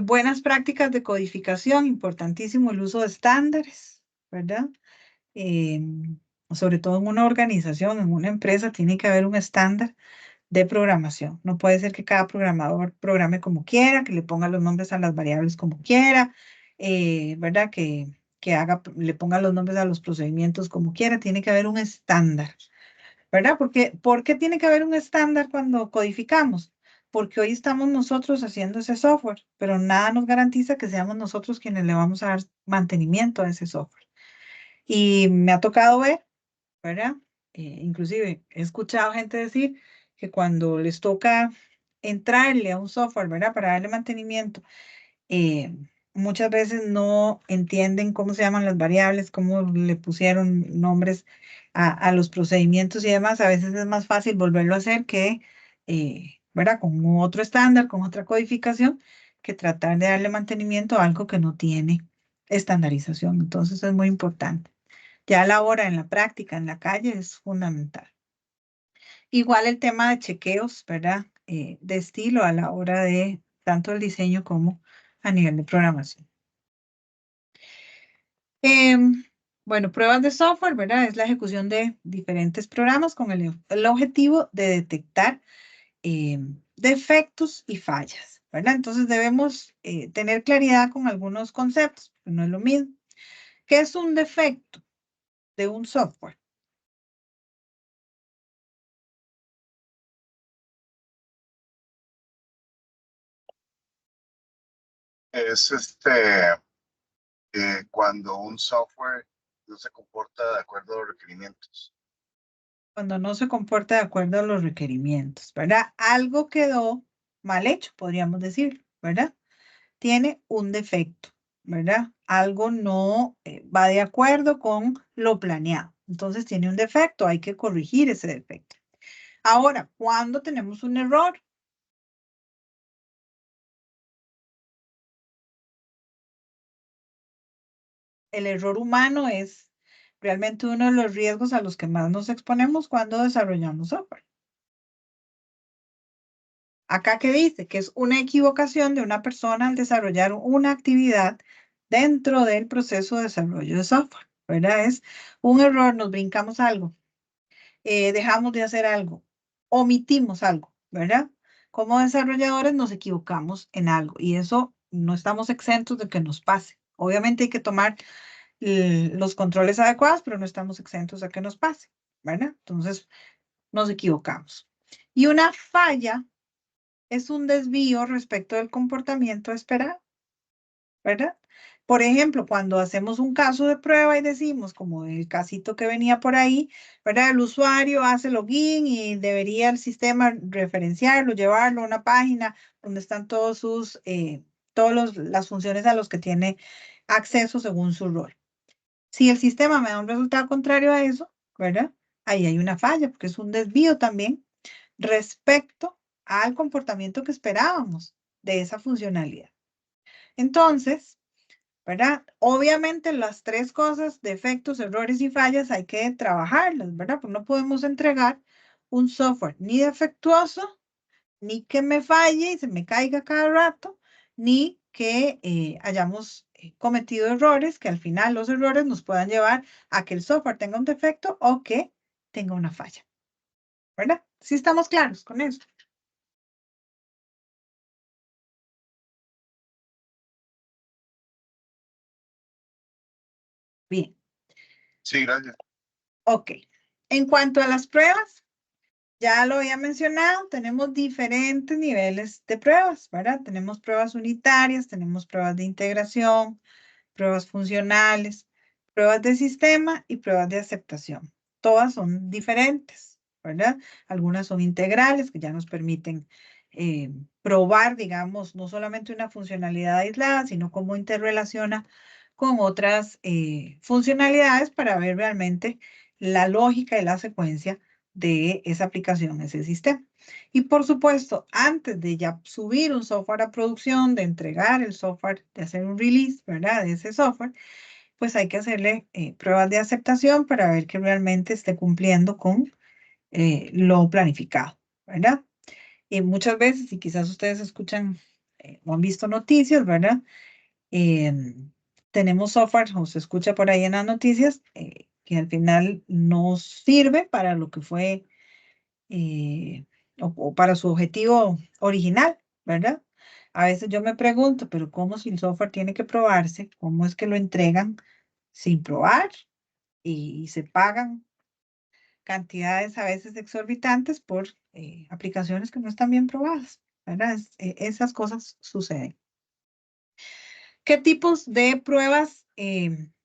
Buenas prácticas de codificación, importantísimo el uso de estándares, ¿verdad? Sobre todo en una organización, en una empresa, tiene que haber un estándar de programación. No puede ser que cada programador programe como quiera, que le ponga los nombres a las variables como quiera, ¿verdad? Le ponga los nombres a los procedimientos como quiera. Tiene que haber un estándar, ¿verdad? ¿Por qué tiene que haber un estándar cuando codificamos? Porque hoy estamos nosotros haciendo ese software, pero nada nos garantiza que seamos nosotros quienes le vamos a dar mantenimiento a ese software. Y me ha tocado ver, ¿verdad? Inclusive he escuchado gente decir que cuando les toca entrarle a un software, ¿verdad? Para darle mantenimiento, muchas veces no entienden cómo se llaman las variables, cómo le pusieron nombres a los procedimientos y demás. A veces es más fácil volverlo a hacer que, ¿verdad? Con otro estándar, con otra codificación, que tratar de darle mantenimiento a algo que no tiene estandarización. Entonces es muy importante. Ya a la hora, en la práctica, en la calle, es fundamental. Igual el tema de chequeos, ¿verdad? De estilo a la hora de tanto el diseño como a nivel de programación. Bueno, pruebas de software, ¿verdad? Es la ejecución de diferentes programas con el objetivo de detectar defectos y fallas, ¿verdad? Entonces debemos tener claridad con algunos conceptos, pero no es lo mismo. ¿Qué es un defecto de un software? Es cuando un software no se comporta de acuerdo a los requerimientos. Cuando no se comporta de acuerdo a los requerimientos, ¿verdad? Algo quedó mal hecho, podríamos decir, ¿verdad? Tiene un defecto, ¿verdad? Algo no va de acuerdo con lo planeado. Entonces tiene un defecto, hay que corregir ese defecto. Ahora, ¿cuándo tenemos un error? El error humano es realmente uno de los riesgos a los que más nos exponemos cuando desarrollamos software. Acá que dice que es una equivocación de una persona al desarrollar una actividad dentro del proceso de desarrollo de software, ¿verdad? Es un error, nos brincamos algo, dejamos de hacer algo, omitimos algo, ¿verdad? Como desarrolladores nos equivocamos en algo y eso no estamos exentos de que nos pase. Obviamente hay que tomar los controles adecuados, pero no estamos exentos a que nos pase, ¿verdad? Entonces nos equivocamos. Y una falla es un desvío respecto del comportamiento esperado, ¿verdad? Por ejemplo, cuando hacemos un caso de prueba y decimos, como el casito que venía por ahí, ¿verdad? El usuario hace login y debería el sistema referenciarlo, llevarlo a una página donde están todas las funciones a los que tiene acceso según su rol. Si el sistema me da un resultado contrario a eso, ¿verdad? Ahí hay una falla, porque es un desvío también respecto al comportamiento que esperábamos de esa funcionalidad. Entonces, ¿verdad? Obviamente las tres cosas, defectos, errores y fallas, hay que trabajarlas, ¿verdad? Porque no podemos entregar un software ni defectuoso, ni que me falle y se me caiga cada rato, ni que hayamos cometido errores, que al final los errores nos puedan llevar a que el software tenga un defecto o que tenga una falla, ¿verdad? ¿Sí estamos claros con eso? Bien, Sí, gracias. ok. En cuanto a las pruebas, ya lo había mencionado, tenemos diferentes niveles de pruebas, ¿verdad? Tenemos pruebas unitarias, tenemos pruebas de integración, pruebas funcionales, pruebas de sistema y pruebas de aceptación. Todas son diferentes, ¿verdad? Algunas son integrales, que ya nos permiten probar, digamos, no solamente una funcionalidad aislada, sino cómo interrelaciona con otras funcionalidades para ver realmente la lógica y la secuencia de esa aplicación, ese sistema. Y por supuesto, antes de ya subir un software a producción, de entregar el software, de hacer un release, ¿verdad? De ese software, pues hay que hacerle pruebas de aceptación para ver que realmente esté cumpliendo con lo planificado, ¿verdad? Y muchas veces, y quizás ustedes escuchan o han visto noticias, ¿verdad? Tenemos software, o se escucha por ahí en las noticias, que al final no sirve para lo que fue o para su objetivo original, ¿verdad? A veces yo me pregunto, pero ¿cómo si el software tiene que probarse? ¿Cómo es que lo entregan sin probar y se pagan cantidades a veces exorbitantes por aplicaciones que no están bien probadas, ¿verdad? Esas cosas suceden. ¿Qué tipos de pruebas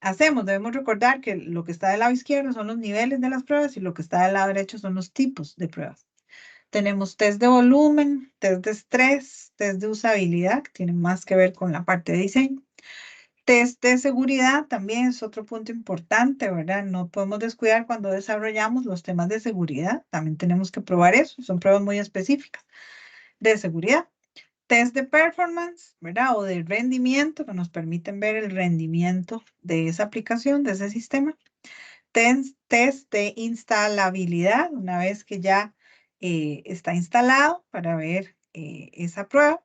hacemos? Debemos recordar que lo que está del lado izquierdo son los niveles de las pruebas y lo que está del lado derecho son los tipos de pruebas. Tenemos test de volumen, test de estrés, test de usabilidad, que tienen más que ver con la parte de diseño. Test de seguridad también es otro punto importante, ¿verdad? No podemos descuidar cuando desarrollamos los temas de seguridad. También tenemos que probar eso. Son pruebas muy específicas de seguridad. Test de performance, ¿verdad? O de rendimiento, que nos permiten ver el rendimiento de esa aplicación, de ese sistema. Test de instalabilidad, una vez que ya está instalado para ver esa prueba.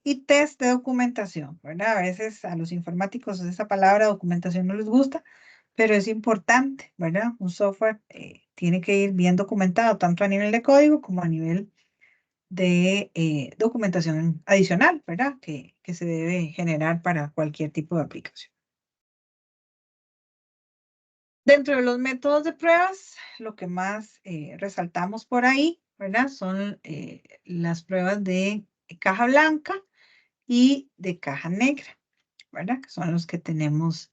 y test de documentación, ¿verdad? A veces a los informáticos esa palabra documentación no les gusta, pero es importante, ¿verdad? Un software tiene que ir bien documentado, tanto a nivel de código como a nivel de documentación adicional, ¿verdad? Que se debe generar para cualquier tipo de aplicación. Dentro de los métodos de pruebas, lo que más resaltamos por ahí, ¿verdad? Son las pruebas de caja blanca y de caja negra, ¿verdad? Que son los que tenemos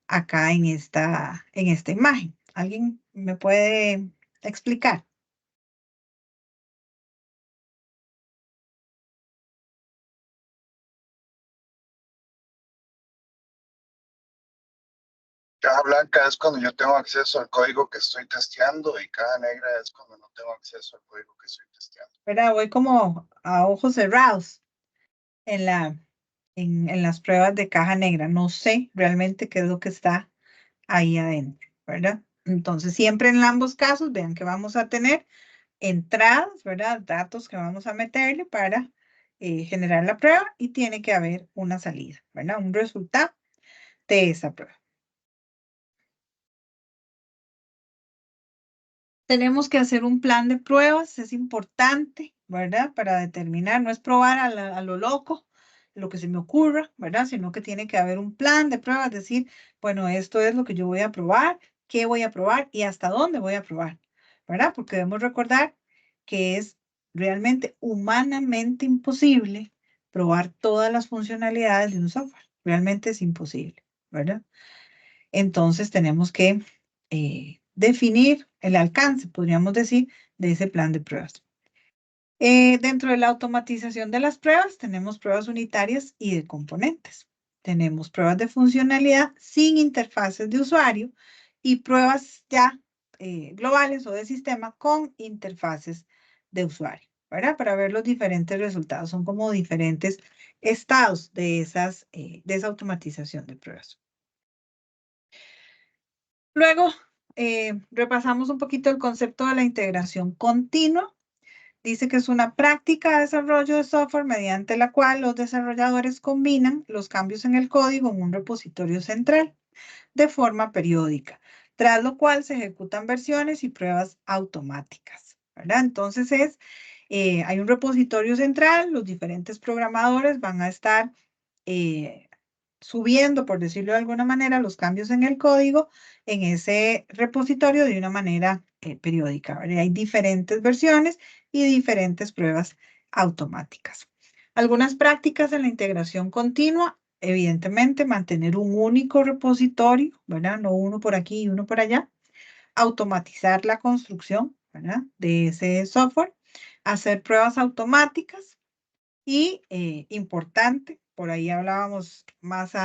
acá en esta imagen. ¿Alguien me puede explicar? Caja blanca es cuando yo tengo acceso al código que estoy testeando y caja negra es cuando no tengo acceso al código que estoy testeando. ¿Verdad? Voy como a ojos cerrados en las pruebas de caja negra. No sé realmente qué es lo que está ahí adentro, ¿verdad? Entonces, siempre en ambos casos, vean que vamos a tener entradas, ¿verdad? Datos que vamos a meterle para generar la prueba y tiene que haber una salida, ¿verdad? Un resultado de esa prueba. Tenemos que hacer un plan de pruebas, es importante, ¿verdad? Para determinar, no es probar a lo loco, lo que se me ocurra, ¿verdad? Sino que tiene que haber un plan de pruebas, decir, bueno, esto es lo que yo voy a probar, qué voy a probar y hasta dónde voy a probar, ¿verdad? Porque debemos recordar que es realmente humanamente imposible probar todas las funcionalidades de un software. Realmente es imposible, ¿verdad? Entonces tenemos que definir el alcance, podríamos decir, de ese plan de pruebas. Dentro de la automatización de las pruebas, tenemos pruebas unitarias y de componentes. Tenemos pruebas de funcionalidad sin interfaces de usuario y pruebas ya globales o de sistema con interfaces de usuario, ¿verdad? Para ver los diferentes resultados. Son como diferentes estados de esa automatización de pruebas. Luego, repasamos un poquito el concepto de la integración continua. Dice que es una práctica de desarrollo de software mediante la cual los desarrolladores combinan los cambios en el código en un repositorio central de forma periódica, tras lo cual se ejecutan versiones y pruebas automáticas, ¿verdad? Entonces hay un repositorio central, los diferentes programadores van a estar subiendo, por decirlo de alguna manera, los cambios en el código en ese repositorio de una manera periódica, ¿verdad? Hay diferentes versiones y diferentes pruebas automáticas. Algunas prácticas en la integración continua, evidentemente, mantener un único repositorio, ¿verdad? No uno por aquí y uno por allá. Automatizar la construcción, ¿verdad? De ese software. Hacer pruebas automáticas. Y importante, por ahí hablábamos más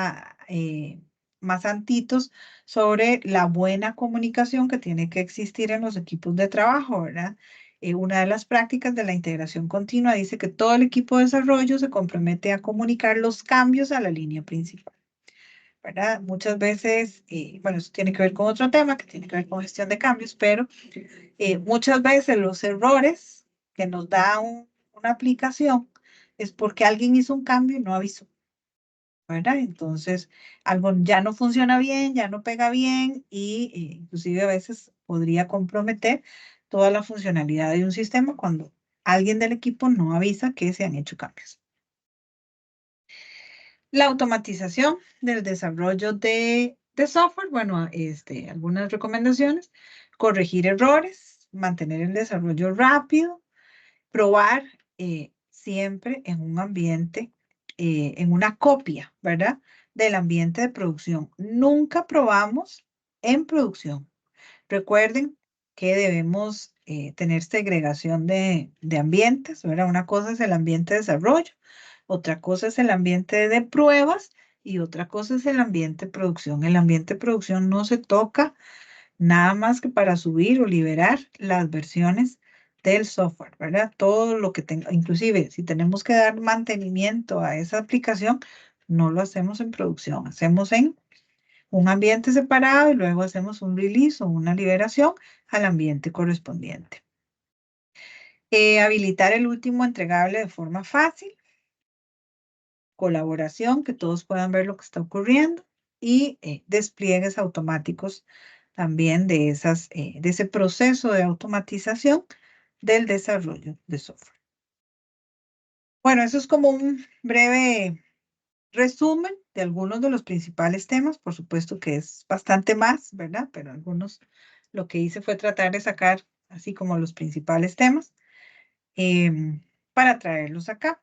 antitos sobre la buena comunicación que tiene que existir en los equipos de trabajo, ¿verdad? Una de las prácticas de la integración continua dice que todo el equipo de desarrollo se compromete a comunicar los cambios a la línea principal, ¿verdad? Muchas veces, bueno, eso tiene que ver con otro tema que tiene que ver con gestión de cambios, pero muchas veces los errores que nos da una aplicación es porque alguien hizo un cambio y no avisó, ¿verdad? Entonces, algo ya no funciona bien, ya no pega bien y inclusive a veces podría comprometer toda la funcionalidad de un sistema cuando alguien del equipo no avisa que se han hecho cambios. La automatización del desarrollo de software, bueno, algunas recomendaciones, corregir errores, mantener el desarrollo rápido, probar siempre en un ambiente, en una copia, ¿verdad? Del ambiente de producción. Nunca probamos en producción. Recuerden que debemos tener segregación de ambientes, ¿verdad? Una cosa es el ambiente de desarrollo, otra cosa es el ambiente de pruebas y otra cosa es el ambiente de producción. El ambiente de producción no se toca nada más que para subir o liberar las versiones del software, ¿verdad? Todo lo que tenga, inclusive si tenemos que dar mantenimiento a esa aplicación, no lo hacemos en producción, hacemos en un ambiente separado y luego hacemos un release o una liberación al ambiente correspondiente. Habilitar el último entregable de forma fácil. colaboración, que todos puedan ver lo que está ocurriendo, y despliegues automáticos también de ese proceso de automatización del desarrollo de software. Bueno, eso es como un breve resumen de algunos de los principales temas. Por supuesto que es bastante más, ¿verdad? Pero algunos, lo que hice fue tratar de sacar así como los principales temas para traerlos acá.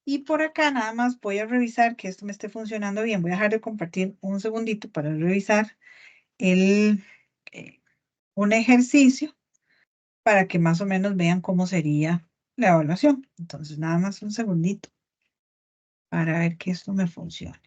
Y por acá nada más voy a revisar que esto me esté funcionando bien. Voy a dejar de compartir un segundito para revisar un ejercicio para que más o menos vean cómo sería la evaluación. Entonces, nada más un segundito para ver que esto me funcione.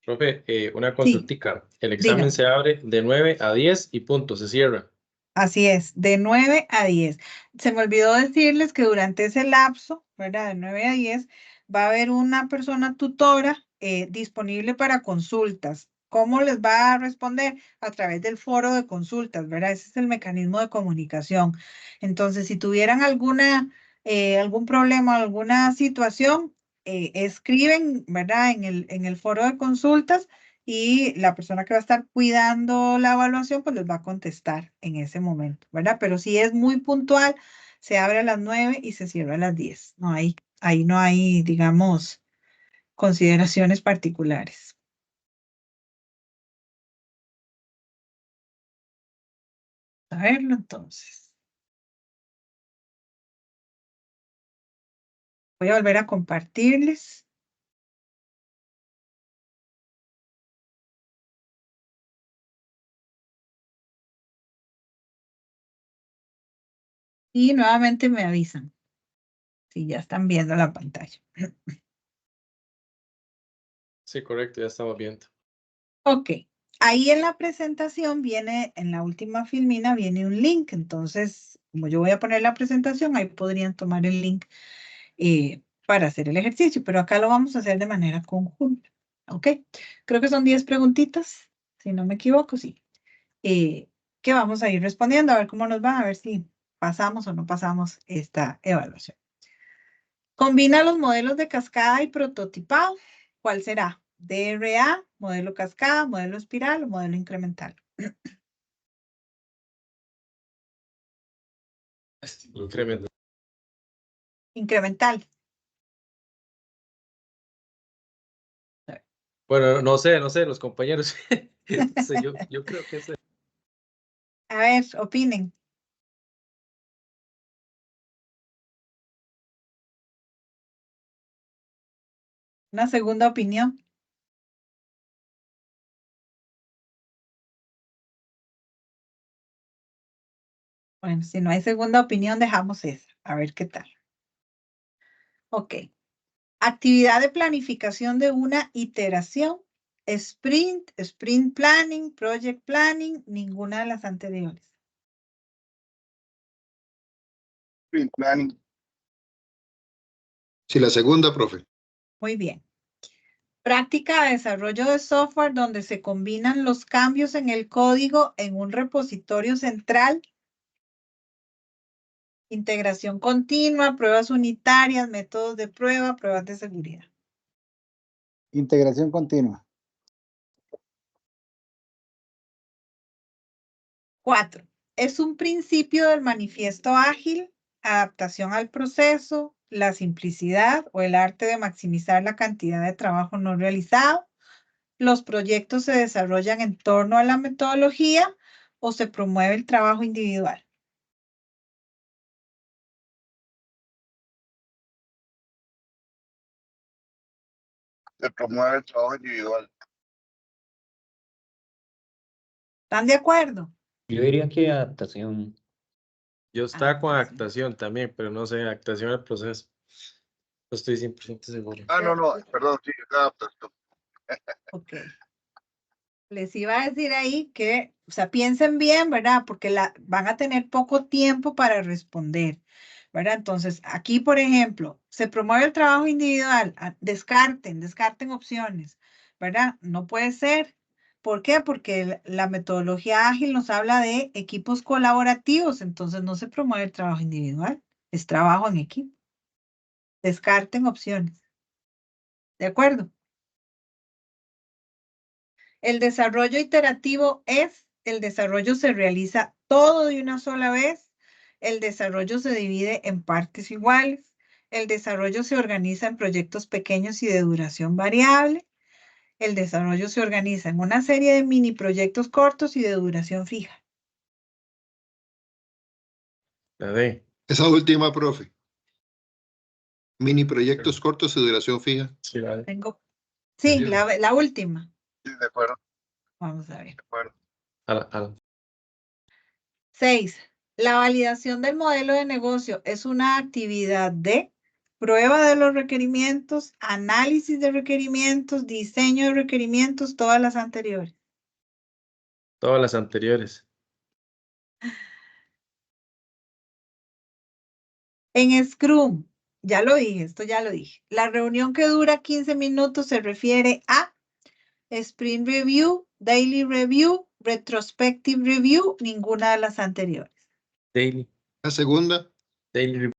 Profe, una Sí, consultica. El examen dígame. se abre de 9 a 10 y punto, se cierra. Así es, de 9 a 10. Se me olvidó decirles que durante ese lapso, ¿verdad? De 9 a 10, va a haber una persona tutora disponible para consultas. ¿Cómo les va a responder? A través del foro de consultas, ¿verdad? Ese es el mecanismo de comunicación. Entonces, si tuvieran algún problema, alguna situación, escriben, ¿verdad? En el foro de consultas y la persona que va a estar cuidando la evaluación, pues les va a contestar en ese momento, ¿verdad? Pero si es muy puntual, se abre a las 9 y se cierra a las 10. Ahí no hay, digamos, consideraciones particulares. A verlo entonces. Voy a volver a compartirles. Y nuevamente me avisan si ya están viendo la pantalla. Sí, correcto, ya estamos viendo. Ok, ahí en la presentación viene, en la última filmina viene un link, entonces como yo voy a poner la presentación, ahí podrían tomar el link para hacer el ejercicio, pero acá lo vamos a hacer de manera conjunta, ok. Creo que son 10 preguntitas, si no me equivoco, sí, que vamos a ir respondiendo, a ver cómo nos va, a ver si pasamos o no pasamos esta evaluación. Combina los modelos de cascada y prototipado. ¿Cuál será? DRA, modelo cascada, modelo espiral o modelo incremental. Incremento. Incremental. Bueno, no sé, los compañeros. Sí, yo creo que es. A ver, opinen. Una segunda opinión. Bueno, si no hay segunda opinión, dejamos esa. A ver qué tal. Ok. Actividad de planificación de una iteración. Sprint, sprint planning, project planning, ninguna de las anteriores. Sprint planning. Sí, la segunda, profe. Muy bien. Práctica de desarrollo de software donde se combinan los cambios en el código en un repositorio central. Integración continua, pruebas unitarias, métodos de prueba, pruebas de seguridad. Integración continua. 4. Es un principio del manifiesto ágil, adaptación al proceso, la simplicidad o el arte de maximizar la cantidad de trabajo no realizado. Los proyectos se desarrollan en torno a la metodología o se promueve el trabajo individual. Se promueve el trabajo individual. ¿Están de acuerdo? Yo diría que adaptación. Yo estaba con adaptación también, pero no sé, adaptación al proceso. No estoy 100% seguro. No, perdón, sí, adaptación. Ok. Les iba a decir ahí que, o sea, piensen bien, ¿verdad? Porque van a tener poco tiempo para responder, ¿verdad? Entonces, aquí, por ejemplo, se promueve el trabajo individual, descarten opciones, ¿verdad? No puede ser. ¿Por qué? Porque la metodología ágil nos habla de equipos colaborativos, entonces no se promueve el trabajo individual, es trabajo en equipo. Descarten opciones. ¿De acuerdo? El desarrollo iterativo el desarrollo se realiza todo de una sola vez. El desarrollo se divide en partes iguales. El desarrollo se organiza en proyectos pequeños y de duración variable. El desarrollo se organiza en una serie de mini proyectos cortos y de duración fija. La D. Esa última, profe. Mini proyectos cortos y duración fija. Sí, la D. Sí, la última. Sí, de acuerdo, Vamos a ver. de acuerdo. 6. La validación del modelo de negocio es una actividad de prueba de los requerimientos, análisis de requerimientos, diseño de requerimientos, todas las anteriores. Todas las anteriores. En Scrum, ya lo dije, esto ya lo dije. La reunión que dura 15 minutos se refiere a Sprint Review, Daily Review, Retrospective Review, ninguna de las anteriores. Daily. La segunda. Daily.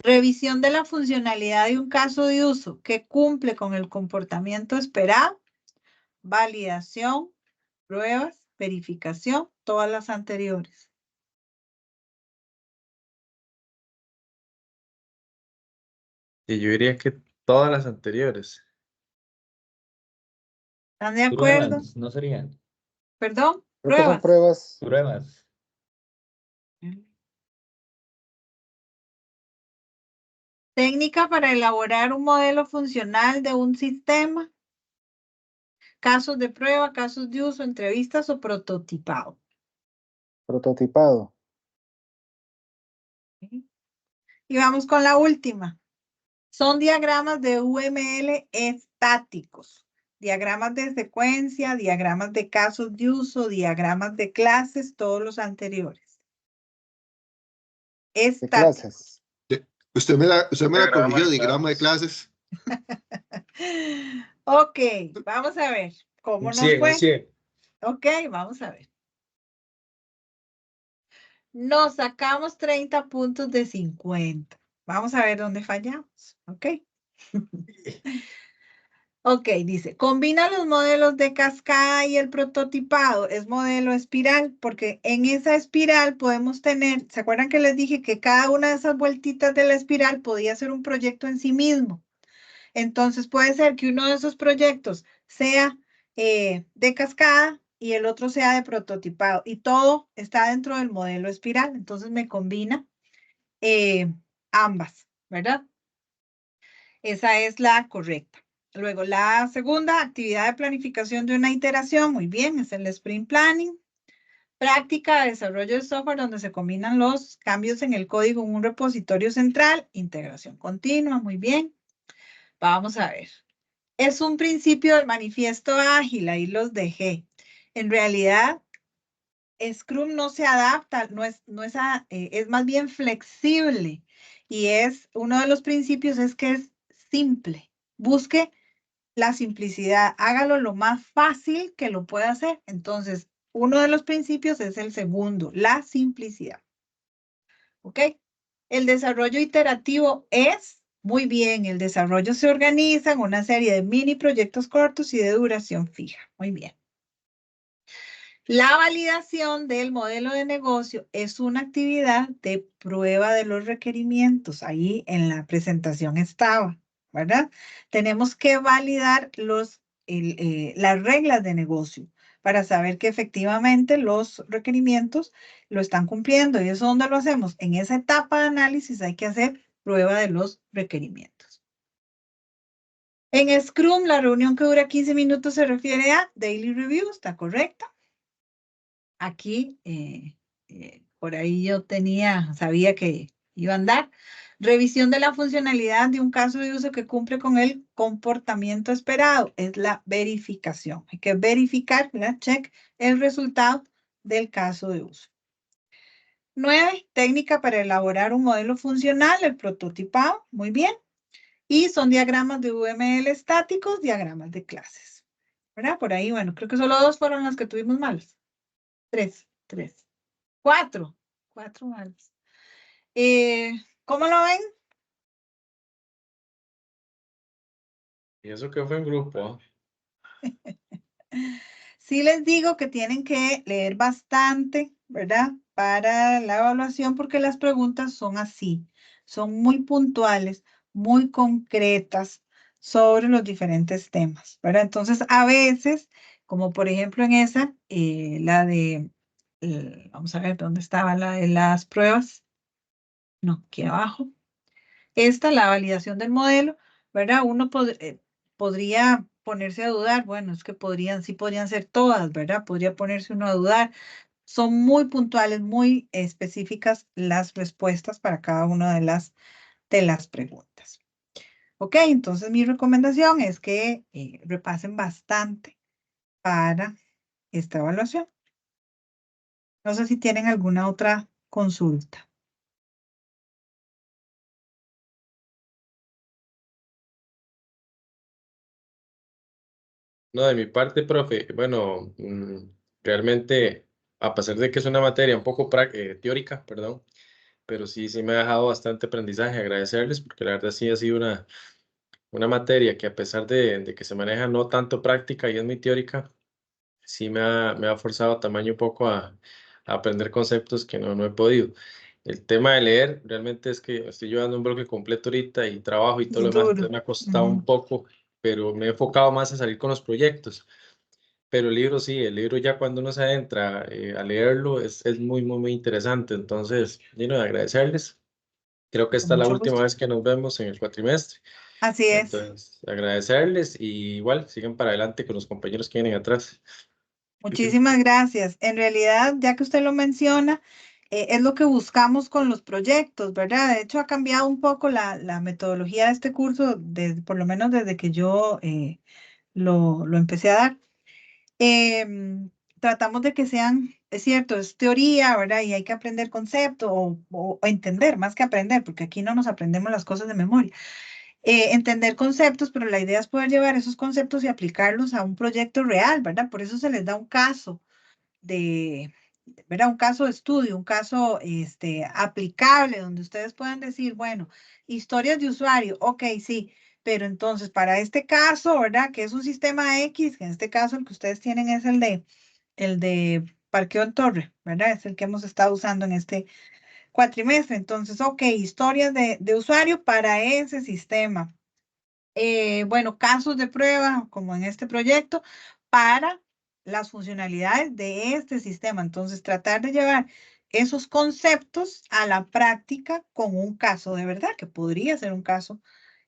Revisión de la funcionalidad de un caso de uso que cumple con el comportamiento esperado. Validación, pruebas, verificación, todas las anteriores. Y yo diría que todas las anteriores. ¿Están de acuerdo? Pruebas, no serían. ¿Perdón? Creo que son Pruebas. pruebas. Pruebas. Técnica para elaborar un modelo funcional de un sistema. Casos de prueba, casos de uso, entrevistas o prototipado. Prototipado. Y vamos con la última. Son diagramas de UML estáticos. Diagramas de secuencia, diagramas de casos de uso, diagramas de clases, todos los anteriores. De Estáticos. clases. Usted me la Diagrama corrigió, de diagrama de clases. Ok, vamos a ver cómo nos fue. Ok, vamos a ver. Nos sacamos 30 puntos de 50. Vamos a ver dónde fallamos. Ok. Ok, dice, combina los modelos de cascada y el prototipado. Es modelo espiral, porque en esa espiral podemos tener, ¿se acuerdan que les dije que cada una de esas vueltitas de la espiral podía ser un proyecto en sí mismo? Entonces puede ser que uno de esos proyectos sea de cascada y el otro sea de prototipado. Y todo está dentro del modelo espiral. Entonces me combina ambas, ¿verdad? Esa es la correcta. Luego, la segunda, actividad de planificación de una iteración. Muy bien, es el sprint planning. Práctica de desarrollo de software donde se combinan los cambios en el código en un repositorio central. Integración continua, muy bien. Vamos a ver. Es un principio del manifiesto ágil, ahí los dejé. En realidad, Scrum no se adapta, es más bien flexible. Y uno de los principios es que es simple. Busque la simplicidad, hágalo lo más fácil que lo pueda hacer. Entonces, uno de los principios es el segundo, la simplicidad. ¿Ok? El desarrollo iterativo muy bien, el desarrollo se organiza en una serie de mini proyectos cortos y de duración fija. Muy bien. La validación del modelo de negocio es una actividad de prueba de los requerimientos. Ahí en la presentación estaba, ¿verdad? Tenemos que validar las reglas de negocio para saber que efectivamente los requerimientos lo están cumpliendo. ¿Y eso dónde lo hacemos? En esa etapa de análisis hay que hacer prueba de los requerimientos. En Scrum, la reunión que dura 15 minutos se refiere a Daily Review, ¿está correcta? Aquí, por ahí yo sabía que iba a andar. Revisión de la funcionalidad de un caso de uso que cumple con el comportamiento esperado. Es la verificación. Hay que verificar, ¿verdad? Check el resultado del caso de uso. 9, técnica para elaborar un modelo funcional, el prototipado. Muy bien. Y son diagramas de UML estáticos, diagramas de clases. ¿Verdad? Por ahí, bueno, creo que solo 2 fueron las que tuvimos malas. 3. 4 malas. ¿Cómo lo ven? Y eso que fue en grupo. Sí les digo que tienen que leer bastante, ¿verdad? Para la evaluación, porque las preguntas son así, son muy puntuales, muy concretas sobre los diferentes temas, ¿verdad? Entonces, a veces, como por ejemplo en esa, la de, vamos a ver dónde estaba la de las pruebas. No, aquí abajo. Esta, la validación del modelo, ¿verdad? Uno podría ponerse a dudar, bueno, es que sí podrían ser todas, ¿verdad? Podría ponerse uno a dudar. Son muy puntuales, muy específicas las respuestas para cada una de las preguntas. Ok, entonces mi recomendación es que repasen bastante para esta evaluación. No sé si tienen alguna otra consulta. No, de mi parte, profe, bueno, realmente, a pesar de que es una materia un poco teórica, perdón, pero sí me ha dejado bastante aprendizaje, agradecerles, porque la verdad sí ha sido una materia que a pesar de que se maneja no tanto práctica y es muy teórica, sí me ha forzado tamaño un poco a aprender conceptos que no he podido. El tema de leer, realmente es que estoy llevando un bloque completo ahorita y trabajo y todo Es lo demás, duro. entonces me ha costado un poco, pero me he enfocado más a salir con los proyectos. Pero el libro sí, el libro ya cuando uno se adentra a leerlo es muy interesante. Entonces, lleno de agradecerles. Creo que Con esta es la mucho última gusto. vez que nos vemos en el cuatrimestre. Así es. Entonces, agradecerles y igual sigan para adelante con los compañeros que vienen atrás. Muchísimas gracias. En realidad, ya que usted lo menciona, es lo que buscamos con los proyectos, ¿verdad? De hecho, ha cambiado un poco la metodología de este curso, por lo menos desde que yo lo empecé a dar. Tratamos de que sean, es cierto, es teoría, ¿verdad? Y hay que aprender concepto o entender, más que aprender, porque aquí no nos aprendemos las cosas de memoria. Entender conceptos, pero la idea es poder llevar esos conceptos y aplicarlos a un proyecto real, ¿verdad? Por eso se les da un caso de, ¿verdad? Un caso de estudio, un caso aplicable, donde ustedes puedan decir, bueno, historias de usuario, ok, sí, pero entonces para este caso, ¿verdad? Que es un sistema X, que en este caso el que ustedes tienen es el de parqueo en torre, ¿verdad? Es el que hemos estado usando en este cuatrimestre. Entonces, ok, historias de usuario para ese sistema. Bueno, casos de prueba, como en este proyecto, para las funcionalidades de este sistema. Entonces, tratar de llevar esos conceptos a la práctica con un caso de verdad, que podría ser un caso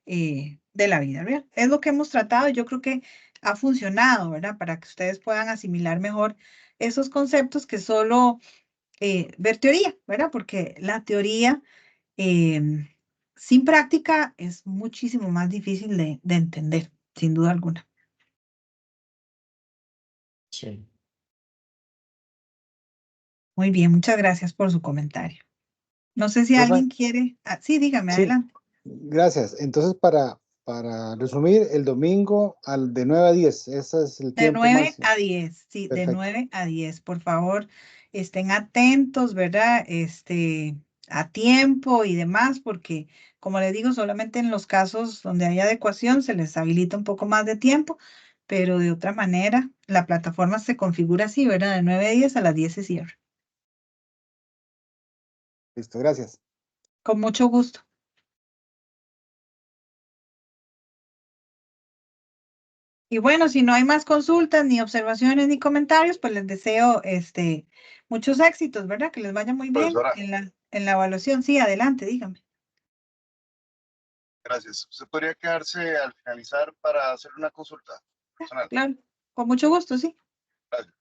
de la vida real. Es lo que hemos tratado y yo creo que ha funcionado, ¿verdad? Para que ustedes puedan asimilar mejor esos conceptos que solo ver teoría, ¿verdad? Porque la teoría sin práctica es muchísimo más difícil de entender, sin duda alguna. Sí. Muy bien, muchas gracias por su comentario. No sé si Profe. alguien quiere. Sí, dígame, Sí. adelante. Gracias. Entonces, para resumir, el domingo de 9 a 10, ese es el De tiempo 9 máximo. a 10, sí, de Perfecto. 9 a 10. Por favor, estén atentos, ¿verdad? A tiempo y demás, porque como les digo, solamente en los casos donde hay adecuación se les habilita un poco más de tiempo, pero de otra manera, la plataforma se configura así, ¿verdad? De 9 a 10, a las 10 se cierra. Listo, gracias. Con mucho gusto. Y bueno, si no hay más consultas, ni observaciones, ni comentarios, pues les deseo muchos éxitos, ¿verdad? Que les vaya muy bien Profesora. en la evaluación. Sí, adelante, dígame. Gracias. ¿Usted podría quedarse al finalizar para hacer una consulta personal? Claro, con mucho gusto, sí. Gracias.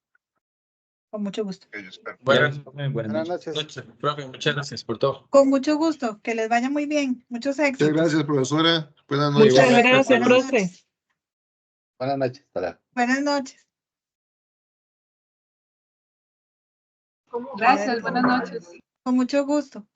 Con mucho gusto. Ok, yo espero. Buenas Buenas noches. noches, profe. Muchas gracias por todo. Con mucho gusto. Que les vaya muy bien. Muchos Muchas éxitos. gracias, profesora. Buenas Muchas noches. Igualmente, gracias, hasta luego. Buenas profe. noches. Buenas noches. Hasta luego. Buenas noches. Gracias, buenas noches. Con mucho gusto.